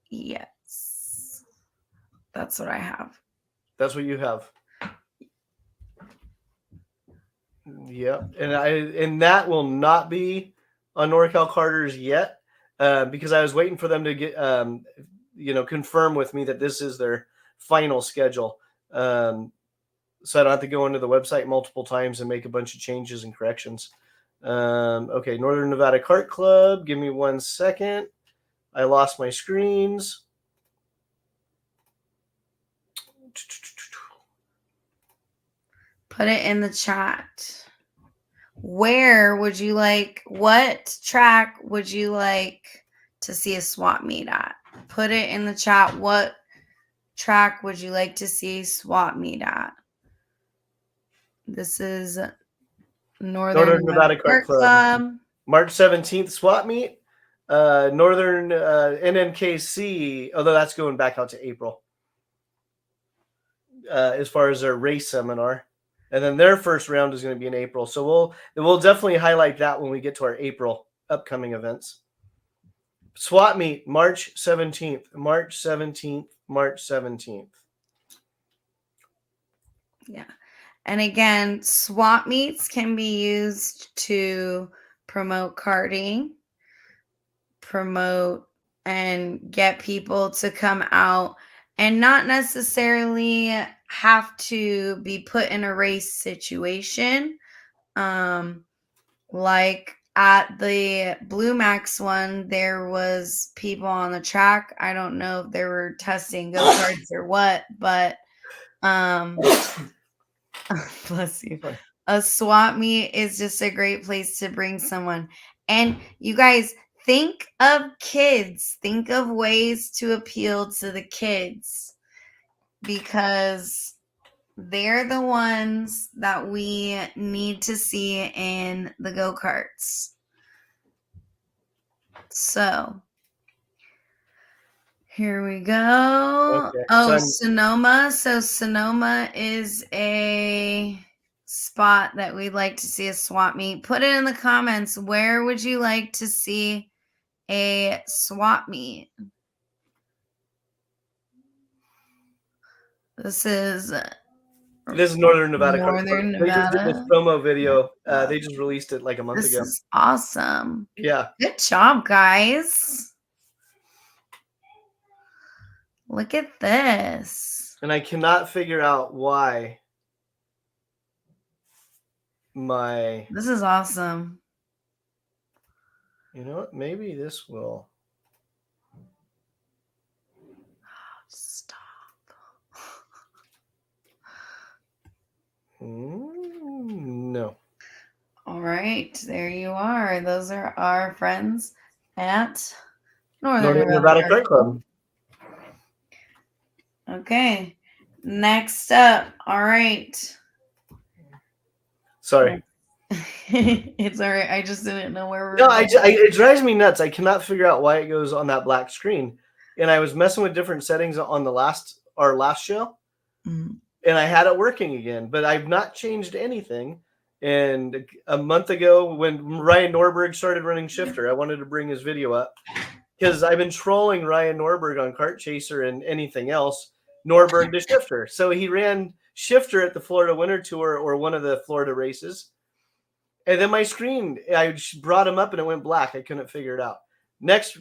Yes. That's what I have. That's what you have. Yeah, and that will not be on NorCal Carters yet, because I was waiting for them to get confirm with me that this is their final schedule, so I don't have to go into the website multiple times and make a bunch of changes and corrections. Okay, Northern Nevada Kart Club. Give me 1 second. I lost my screens. Put it in the chat. What track would you like to see a swap meet at? Put it in the chat. What track would you like to see a swap meet at? This is Northern Nevada Kart Club. March 17th swap meet. Northern NNKC, although that's going back out to April, as far as their race seminar. And then their first round is going to be in April. So we'll definitely highlight that when we get to our April upcoming events. Swap meet, March 17th. March 17th. March 17th. Yeah. And again, swap meets can be used to promote karting, promote and get people to come out and not necessarily have to be put in a race situation. Like at the Blue Max one, there was people on the track. I don't know if they were testing go-karts or what, but bless you. A swap meet is just a great place to bring someone. And you guys, think of kids. Think of ways to appeal to the kids, because they're the ones that we need to see in the go-karts. So here we go. Okay. Sonoma. So Sonoma is a spot that we'd like to see a swap meet. Put it in the comments. Where would you like to see a swap meet? This is Northern Nevada Kart. Northern They just did this Nevada. promo video. They just released it like a month This ago. is awesome. Yeah. Good job, guys. Look at this. And I cannot figure out why This is awesome. You know what? Maybe this will. Stop. No. All right, there you are. Those are our friends at Northern Nevada Kart Kart Club. Okay, next up. All right. Sorry. It's all right. I just didn't know where we No, were. it drives me nuts. I cannot figure out why it goes on that black screen. And I was messing with different settings on our last show, and I had it working again. But I've not changed anything. And a month ago, when Ryan Norberg started running Shifter, I wanted to bring his video up because I've been trolling Ryan Norberg on Kart Chaser and anything else. Norberg to Shifter, so he ran Shifter at the Florida Winter Tour or one of the Florida races. And then my screen, I brought him up and it went black. I couldn't figure it out. Next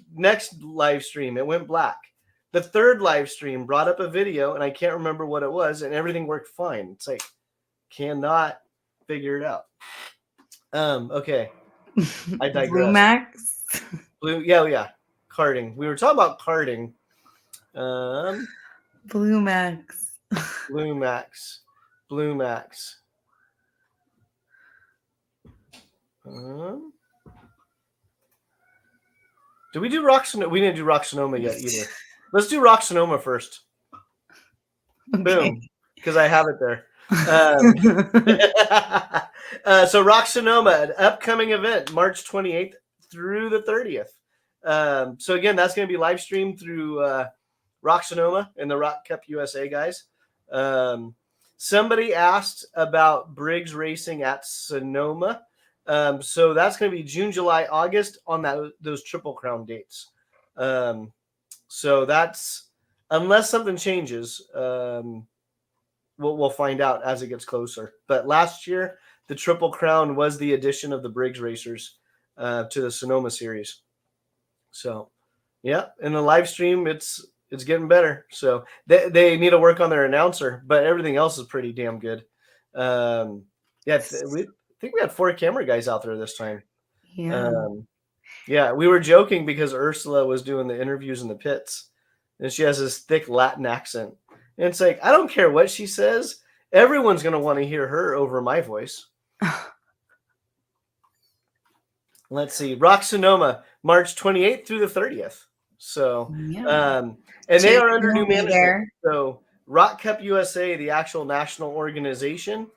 live stream, it went black. The third live stream brought up a video and I can't remember what it was, and everything worked fine. It's like, cannot figure it out. Okay. I digress. Blue Max. Yeah. Karting. We were talking about karting. Blue Max. Blue Max. Did we do Rock Sonoma? We didn't do Rock Sonoma yet either. Let's do Rock Sonoma first. Okay. Boom. Because I have it there. So Rock Sonoma, an upcoming event, March 28th through the 30th. So again, that's going to be live streamed through Rock Sonoma and the Rock Cup USA guys. Somebody asked about Briggs Racing at Sonoma. So that's going to be June, July, August on those Triple Crown dates. So that's, unless something changes, we'll find out as it gets closer. But last year, the Triple Crown was the addition of the Briggs racers to the Sonoma series. So, yeah, in the live stream, it's getting better. So they need to work on their announcer, but everything else is pretty damn good. I think we had 4 camera guys out there this time. Yeah. We were joking because Ursula was doing the interviews in the pits, and she has this thick Latin accent. And it's like, I don't care what she says. Everyone's going to want to hear her over my voice. Let's see. Rock Sonoma, March 28th through the 30th. So, and they are under new management. There. So Rock Cup USA, the actual national organization,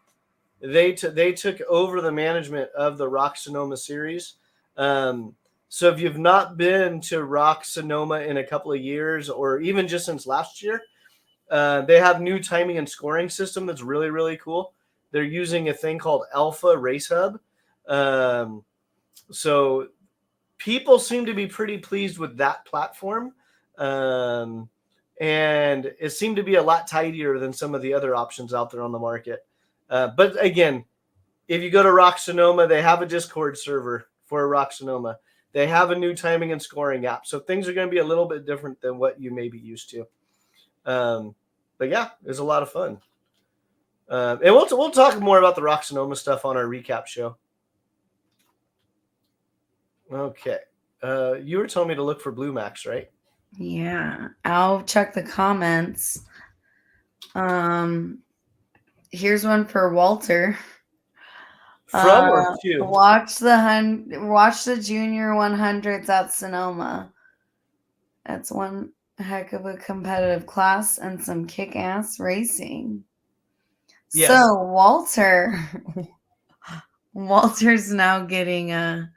they took over the management of the Rock Sonoma series. So if you've not been to Rock Sonoma in a couple of years, or even just since last year, they have new timing and scoring system that's really, really cool. They're using a thing called Alpha Race Hub. So people seem to be pretty pleased with that platform. And it seemed to be a lot tidier than some of the other options out there on the market. But again, if you go to Rock Sonoma, they have a Discord server for Rock Sonoma. They have a new timing and scoring app. So things are going to be a little bit different than what you may be used to. But yeah, it was a lot of fun. And we'll talk more about the Rock Sonoma stuff on our recap show. Okay. You were telling me to look for Blue Max, right? Yeah. I'll check the comments. Here's one for Walter. From or to? Watch the junior 100s at Sonoma. That's one heck of a competitive class and some kick-ass racing. Yes. So Walter's now getting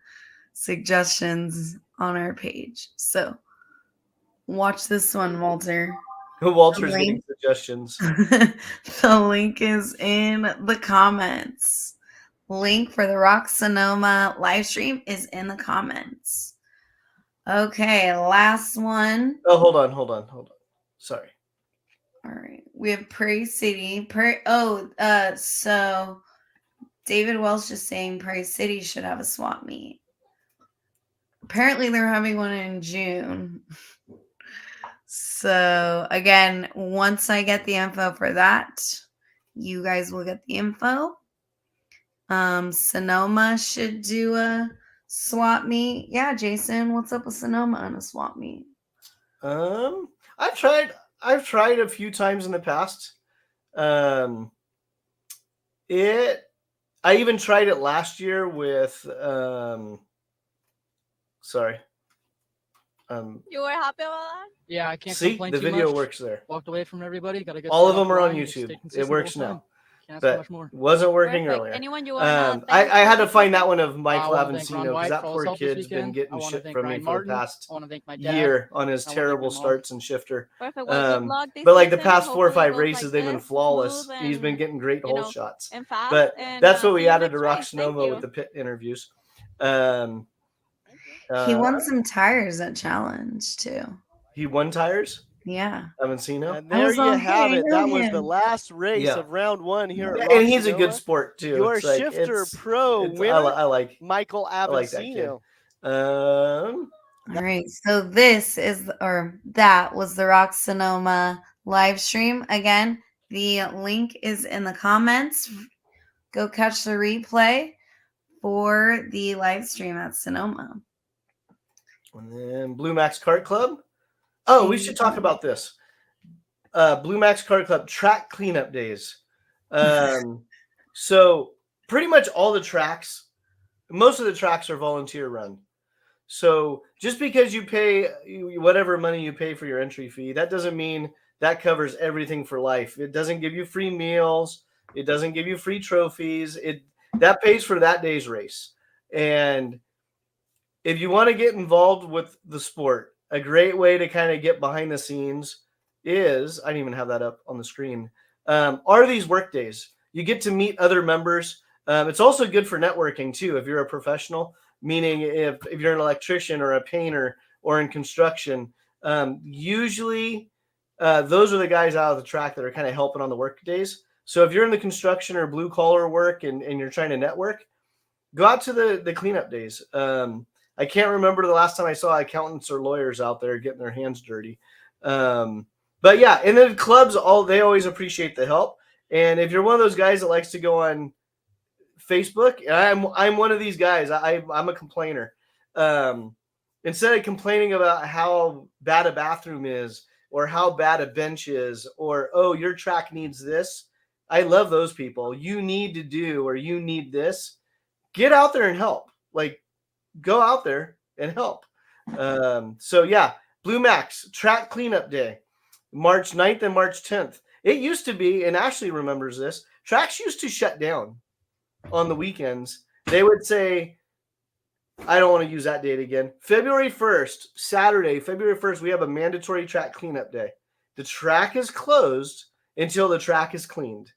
suggestions on our page. So watch this one, Walter. Walter's getting suggestions. The link is in the comments. Link for the Rock Sonoma live stream is in the comments. Okay, last one. Oh, hold on. Sorry. All right. We have Prairie City. So David Wells just saying Prairie City should have a swap meet. Apparently they're having one in June. So again, once I get the info for that, you guys will get the info. Sonoma should do a swap meet. Yeah, Jason, what's up with Sonoma on a swap meet? I've tried a few times in the past. Um, it I even tried it last year with sorry. You were happy about that? Yeah, I can't See, complain the too video much. works there. Walked away from everybody. Got a good All start of off them are on line, just YouTube. stay It consistent the works whole time. now, Can't ask for but much more. wasn't working Perfect. earlier. Anyone you want to I had to find that one of I Michael want to thank Ron Avancino because White that for all his poor help this kid's been weekend. I getting want to shit thank from me Ryan for the Martin. past I want to thank my dad. year on his I wanna thank my terrible mom. starts and shifter. Perfect. Well, good luck this But like the season. past 4 or Hopefully it 5 goes races, like they've been this, flawless. smooth He's been and getting great you hole know shots. and fast. But And that's what see we you added to next Rock race. Thank Sonoma with you. the pit interviews. Um, He uh, won some tires at Challenge too. he won tires. Yeah. Avancino. And I there was you on have here, it. I know That was the him. last race Yeah. of round one here at Yeah, Rock and he's a good Sonoma. sport too. Your It's like Shifter it's Pro it's winner, I like Michael I like that kid. Avancino. All right. So that was the Rock Sonoma live stream. Again, the link is in the comments. Go catch the replay for the live stream at Sonoma. And then Blue Max Kart Club. Oh, we should talk about this. Blue Max Kart Club track cleanup days. So pretty much all the tracks, most of the tracks are volunteer run. So just because you pay whatever money you pay for your entry fee, that doesn't mean that covers everything for life. It doesn't give you free meals. It doesn't give you free trophies. That pays for that day's race. And if you want to get involved with the sport, a great way to kind of get behind the scenes is, I didn't even have that up on the screen, are these work days. You get to meet other members. It's also good for networking too if you're a professional, meaning if you're an electrician or a painter or in construction. Usually those are the guys out of the track that are kind of helping on the work days. So if you're in the construction or blue collar work and you're trying to network, go out to the cleanup days. I can't remember the last time I saw accountants or lawyers out there getting their hands dirty. But yeah, and then clubs, they always appreciate the help. And if you're one of those guys that likes to go on Facebook, I'm one of these guys. I'm a complainer. Instead of complaining about how bad a bathroom is or how bad a bench is or, oh, your track needs this, I love those people. You need to do or you need this. Get out there and help. Like, go out there and help. So yeah, Blue Max track cleanup day, March 9th and March 10th. It used to be, and Ashley remembers this, tracks used to shut down on the weekends. They would say, I don't want to use that date again. February 1st, Saturday, February 1st, we have a mandatory track cleanup day. The track is closed until the track is cleaned.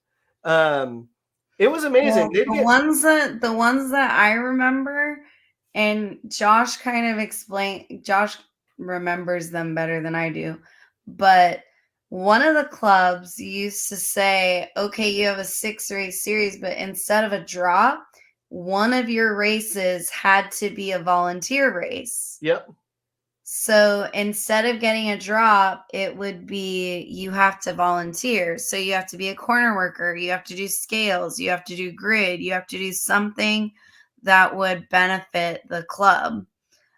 It was amazing. Well, the ones that I remember, and Josh kind of explained. Josh remembers them better than I do, but one of the clubs used to say, "Okay, you have a 6-race series, but instead of a draw, one of your races had to be a volunteer race." Yep. So instead of getting a drop, it would be you have to volunteer. So you have to be a corner worker, you have to do scales, you have to do grid, you have to do something that would benefit the club.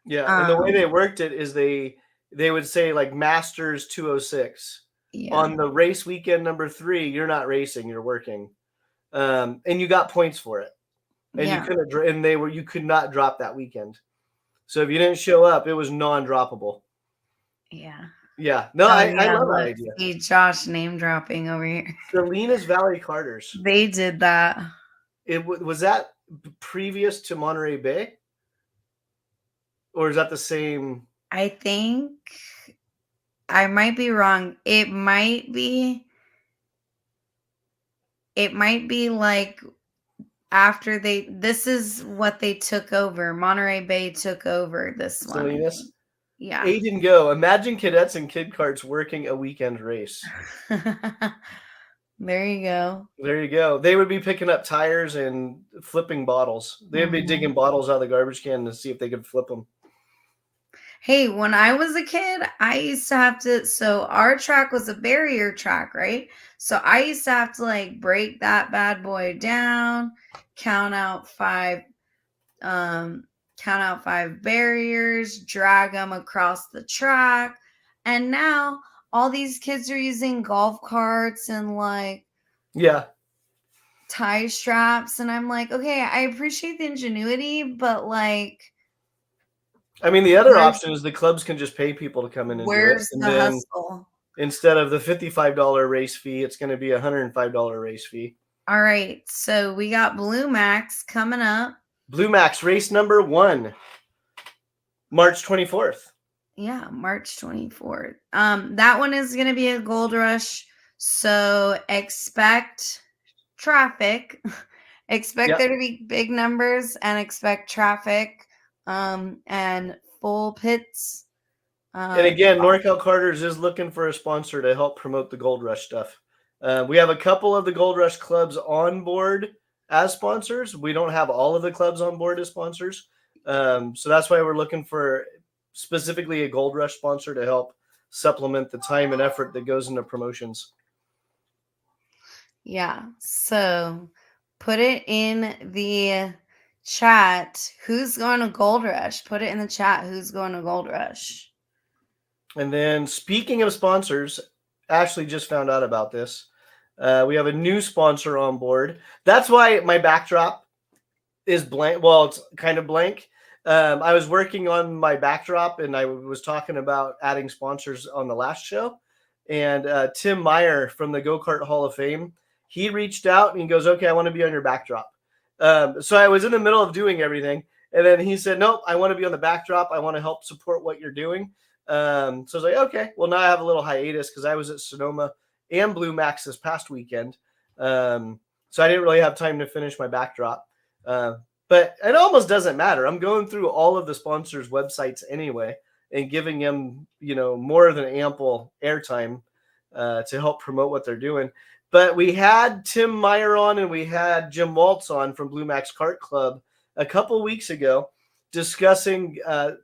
Yeah, and the way they worked it is they would say like Masters 206. Yeah. On the race weekend number 3, you're not racing, you're working. And you got points for it. And Yeah. you could not drop that weekend. So if you didn't show up, it was non-droppable. Yeah. Yeah. No, I love that idea. See Josh name dropping over here. Salinas Valley Carters. They did that. Was that previous to Monterey Bay? Or is that the same? I think I might be wrong. It might be like after this is what they took over. Monterey Bay took over this one. Salinas? Yeah. Aiden Go. Imagine cadets and kid karts working a weekend race. There you go. There you go. They would be picking up tires and flipping bottles. They'd be digging bottles out of the garbage can to see if they could flip them. Hey, when I was a kid, I used to have to, so our track was a barrier track, right? So I used to have to like break that bad boy down, count out five barriers, drag them across the track. And now all these kids are using golf carts and like Yeah. tie straps. And I'm like, okay, I appreciate the ingenuity, but like, I mean, the other option is the clubs can just pay people to come in and do it. where's And the then hustle? instead of the $55 race fee, it's going to be a $105 race fee. All right. So we got Blue Max coming up. Blue Max race number 1, March 24th. Yeah, March 24th. That one is going to be a gold rush. So expect traffic. Expect there to be big numbers and expect traffic and full pits. And again, NorCal Karters is looking for a sponsor to help promote the Gold Rush stuff. We have a couple of the Gold Rush clubs on board as sponsors. We don't have all of the clubs on board as sponsors. So that's why we're looking for specifically a Gold Rush sponsor to help supplement the time and effort that goes into promotions. Yeah. So put it in the chat. Who's going to Gold Rush? Put it in the chat. Who's going to Gold Rush? And then speaking of sponsors, Ashley just found out about this. We have a new sponsor on board. That's why my backdrop is blank. Well, it's kind of blank. I was working on my backdrop and I was talking about adding sponsors on the last show. And Tim Meyer from the Go-Kart Hall of Fame, he reached out and he goes, okay, I want to be on your backdrop. So I was in the middle of doing everything. And then he said, nope, I want to be on the backdrop. I want to help support what you're doing. So I was like, okay, well, now I have a little hiatus because I was at Sonoma and Blue Max this past weekend. So I didn't really have time to finish my backdrop. But it almost doesn't matter. I'm going through all of the sponsors' websites anyway and giving them, more than ample airtime to help promote what they're doing. But we had Tim Meyer on and we had Jim Waltz on from Blue Max Kart Club a couple weeks ago discussing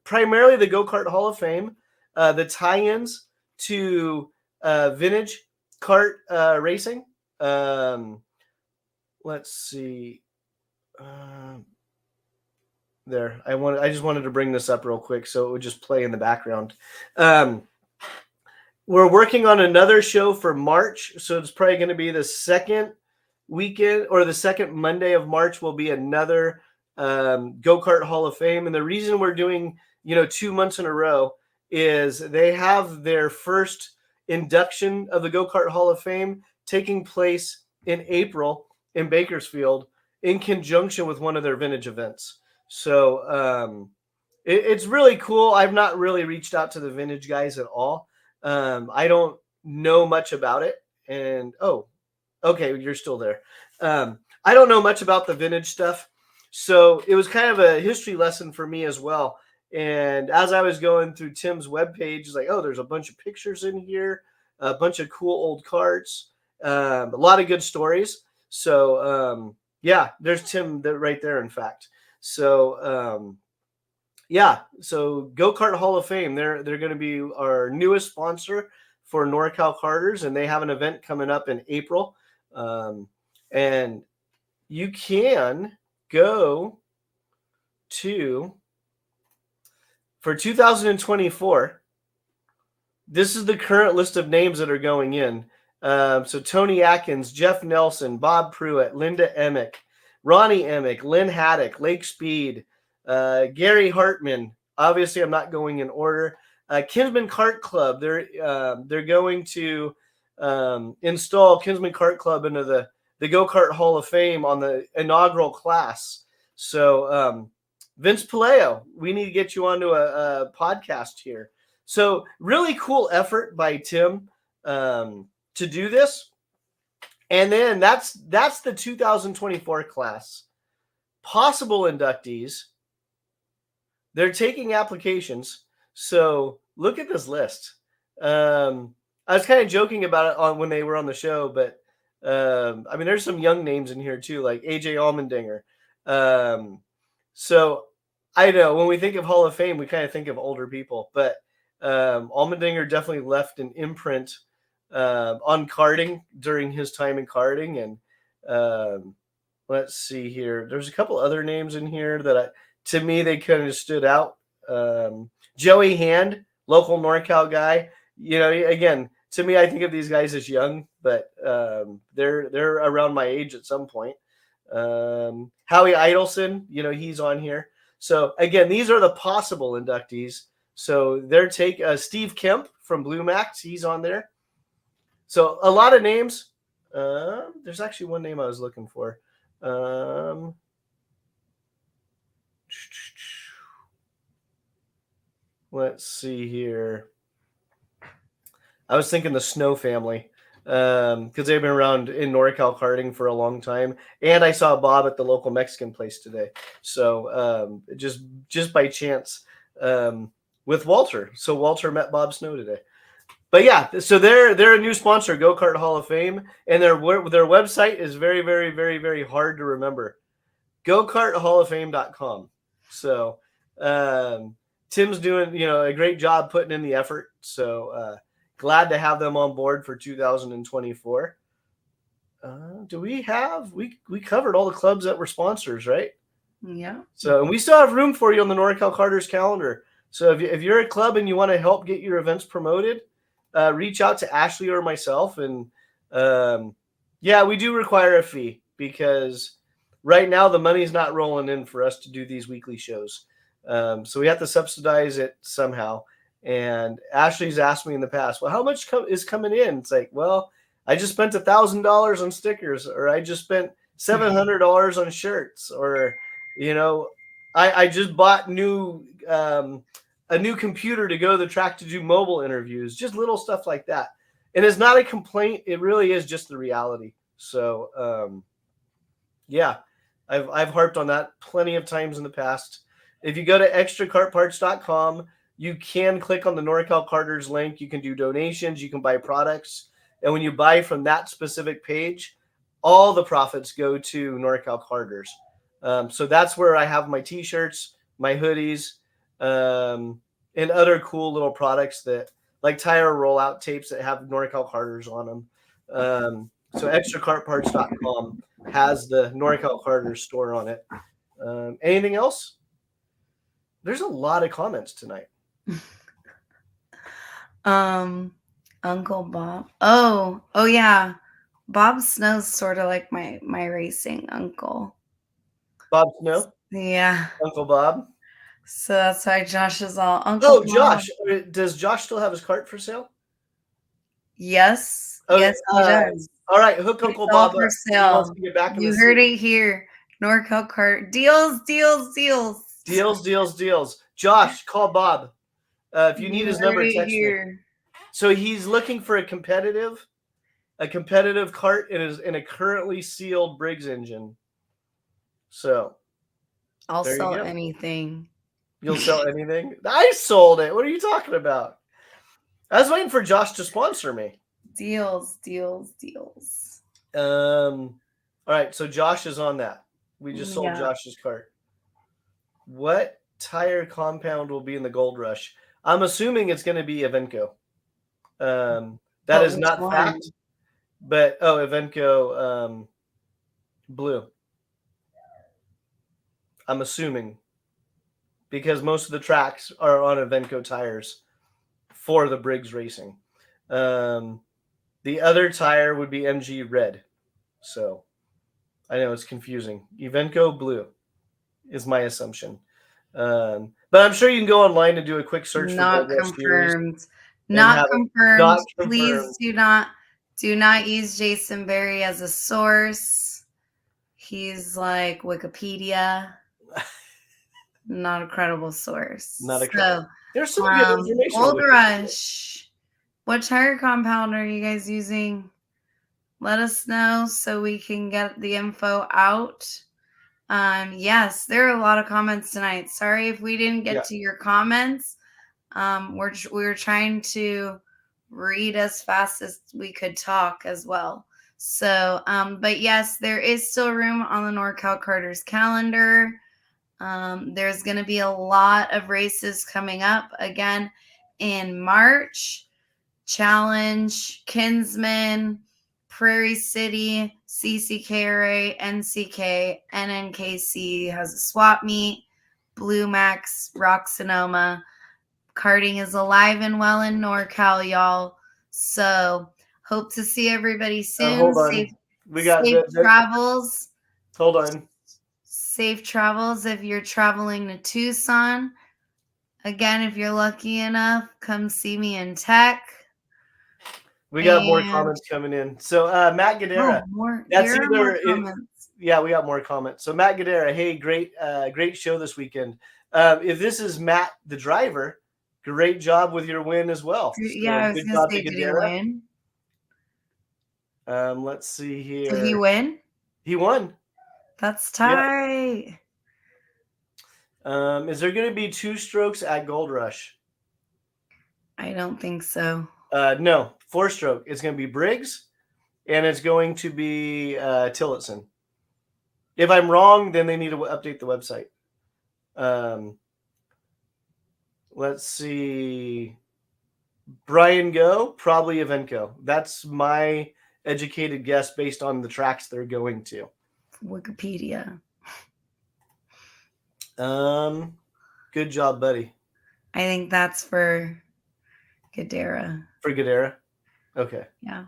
primarily the Go-Kart Hall of Fame, the tie-ins to vintage kart racing. Let's see. There. I just wanted to bring this up real quick so it would just play in the background. We're working on another show for March, so it's probably going to be the second weekend or the second Monday of March will be another Go-Kart Hall of Fame. And the reason we're doing, 2 months in a row is they have their first induction of the Go-Kart Hall of Fame taking place in April in Bakersfield in conjunction with one of their vintage events. So it's really cool. I've not really reached out to the vintage guys at all. I don't know much about it. And, okay, you're still there. I don't know much about the vintage stuff. So it was kind of a history lesson for me as well. And as I was going through Tim's webpage, it's like, there's a bunch of pictures in here, a bunch of cool old karts, a lot of good stories. So, there's Tim right there, in fact. So, so Go-Kart Hall of Fame, they're going to be our newest sponsor for NorCal Karters, and they have an event coming up in April. And you can go to, for 2024, this is the current list of names that are going in. So Tony Atkins, Jeff Nelson, Bob Pruitt, Linda Emick, Ronnie Emick, Lynn Haddock, Lake Speed, Gary Hartman. Obviously, I'm not going in order. Kinsman Kart Club. They're going to install Kinsman Kart Club into the Go-Kart Hall of Fame on the inaugural class. So Vince Palaio, we need to get you onto a podcast here. So really cool effort by Tim to do this. And then that's the 2024 class. Possible inductees. They're taking applications. So look at this list. I was kind of joking about it on when they were on the show, but I mean, there's some young names in here too, like AJ Allmendinger. So I know when we think of Hall of Fame, we kind of think of older people, but Allmendinger definitely left an imprint on karting during his time in karting. And let's see here. There's a couple other names in here that to me, they kind of stood out. Joey Hand, local NorCal guy. You know, again, to me, I think of these guys as young, but they're around my age at some point. Howie Idelson, you know, he's on here. So again, these are the possible inductees. So they're Steve Kemp from Blue Max, he's on there. So a lot of names. There's actually one name I was looking for. Let's see here. I was thinking the Snow family because they've been around in NorCal karting for a long time. And I saw Bob at the local Mexican place today. So just by chance with Walter. So Walter met Bob Snow today. But yeah, so they're a new sponsor, Go Kart Hall of Fame, and their website is very, very, very, very hard to remember. GoKartHallOfFame.com. So Tim's doing a great job putting in the effort. So glad to have them on board for 2024. Do we have we covered all the clubs that were sponsors, right? Yeah. So and we still have room for you on the NorCal Karters calendar. So if you're a club and you want to help get your events promoted, reach out to Ashley or myself. And yeah, we do require a fee because right now the money's not rolling in for us to do these weekly shows. So we have to subsidize it somehow. And Ashley's asked me in the past, well, how much is coming in? It's like, well, I just spent $1,000 on stickers, or I just spent $700 on shirts, or, I just bought a new computer to go to the track to do mobile interviews, just little stuff like that. And it's not a complaint. It really is just the reality. So, yeah, I've harped on that plenty of times in the past. If you go to extrakartparts.com, you can click on the NorCal Karters link. You can do donations. You can buy products. And when you buy from that specific page, all the profits go to NorCal Karters. So that's where I have my T-shirts, my hoodies, and other cool little products that like tire rollout tapes that have NorCal Karters on them. So extrakartparts.com has the NorCal Karters store on it. Anything else? There's a lot of comments tonight. Uncle Bob. Oh yeah. Bob Snow's sort of like my racing uncle. Bob Snow? Yeah. Uncle Bob? So that's why Josh is all Uncle Bob. Josh. Does Josh still have his cart for sale? Yes. Yes, he does. All right, hook Uncle Bob for up. sale. He wants to get back in you the heard city. it here. NorCal Kart. Deals. Deals. Josh, call Bob. If you need his number, text me. So he's looking for a competitive cart in a currently sealed Briggs engine. So I'll sell anything. You'll sell anything? I sold it. What are you talking about? I was waiting for Josh to sponsor me. Deals. All right, so Josh is on that. We just sold Josh's cart. What tire compound will be in the Gold Rush? I'm assuming it's going to be Evenco. That is not fact, but Evenco blue. I'm assuming because most of the tracks are on Evenco tires for the Briggs Racing. The other tire would be MG red. So I know it's confusing. Evenco blue is my assumption. But I'm sure you can go online and do a quick search not for confirmed. Not confirmed. Not confirmed. Please do not use Jason Berry as a source. He's like Wikipedia. Not a credible source. There's some good information. Gold Rush. What tire compound are you guys using? Let us know so we can get the info out. Yes, there are a lot of comments tonight. Sorry if we didn't get to your comments. We were trying to read as fast as we could talk as well. So, but yes, there is still room on the NorCal Carters calendar. There's going to be a lot of races coming up again in March. Challenge, Kinsman, Prairie City, CCKRA, NCK, NNKC has a swap meet, Blue Max, Rock Sonoma. Karting is alive and well in NorCal, y'all. So hope to see everybody soon. Hold on. We got safe travels. Hold on. Safe travels if you're traveling to Tucson. Again, if you're lucky enough, come see me in Tech. We got more comments coming in. So Matt Gadara. More. That's there are more comments. Yeah, we got more comments. So Matt Gadara, hey, great show this weekend. If this is Matt the driver, great job with your win as well. Yeah, I was gonna say, did he win? Let's see here. Did he win? He won. That's tight. Yeah. Is there going to be 2 strokes at Gold Rush? I don't think so. No, 4-stroke. It's going to be Briggs, and it's going to be Tillotson. If I'm wrong, then they need to update the website. Let's see. Brian Go, probably Evenco. That's my educated guess based on the tracks they're going to. Wikipedia. Good job, buddy. I think that's for Gadara. For Gadara? Okay. Yeah.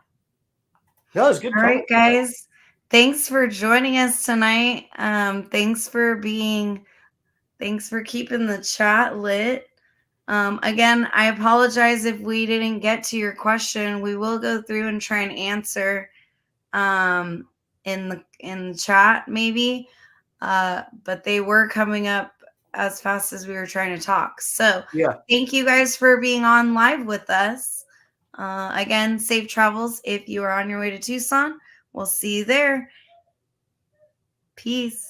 No, it's good. All right, guys. Thanks for joining us tonight. Thanks for keeping the chat lit. Again, I apologize if we didn't get to your question. We will go through and try and answer in the chat maybe. But they were coming up as fast as we were trying to talk. So yeah, thank you guys for being on live with us. Again, safe travels if you are on your way to Tucson. We'll see you there. Peace.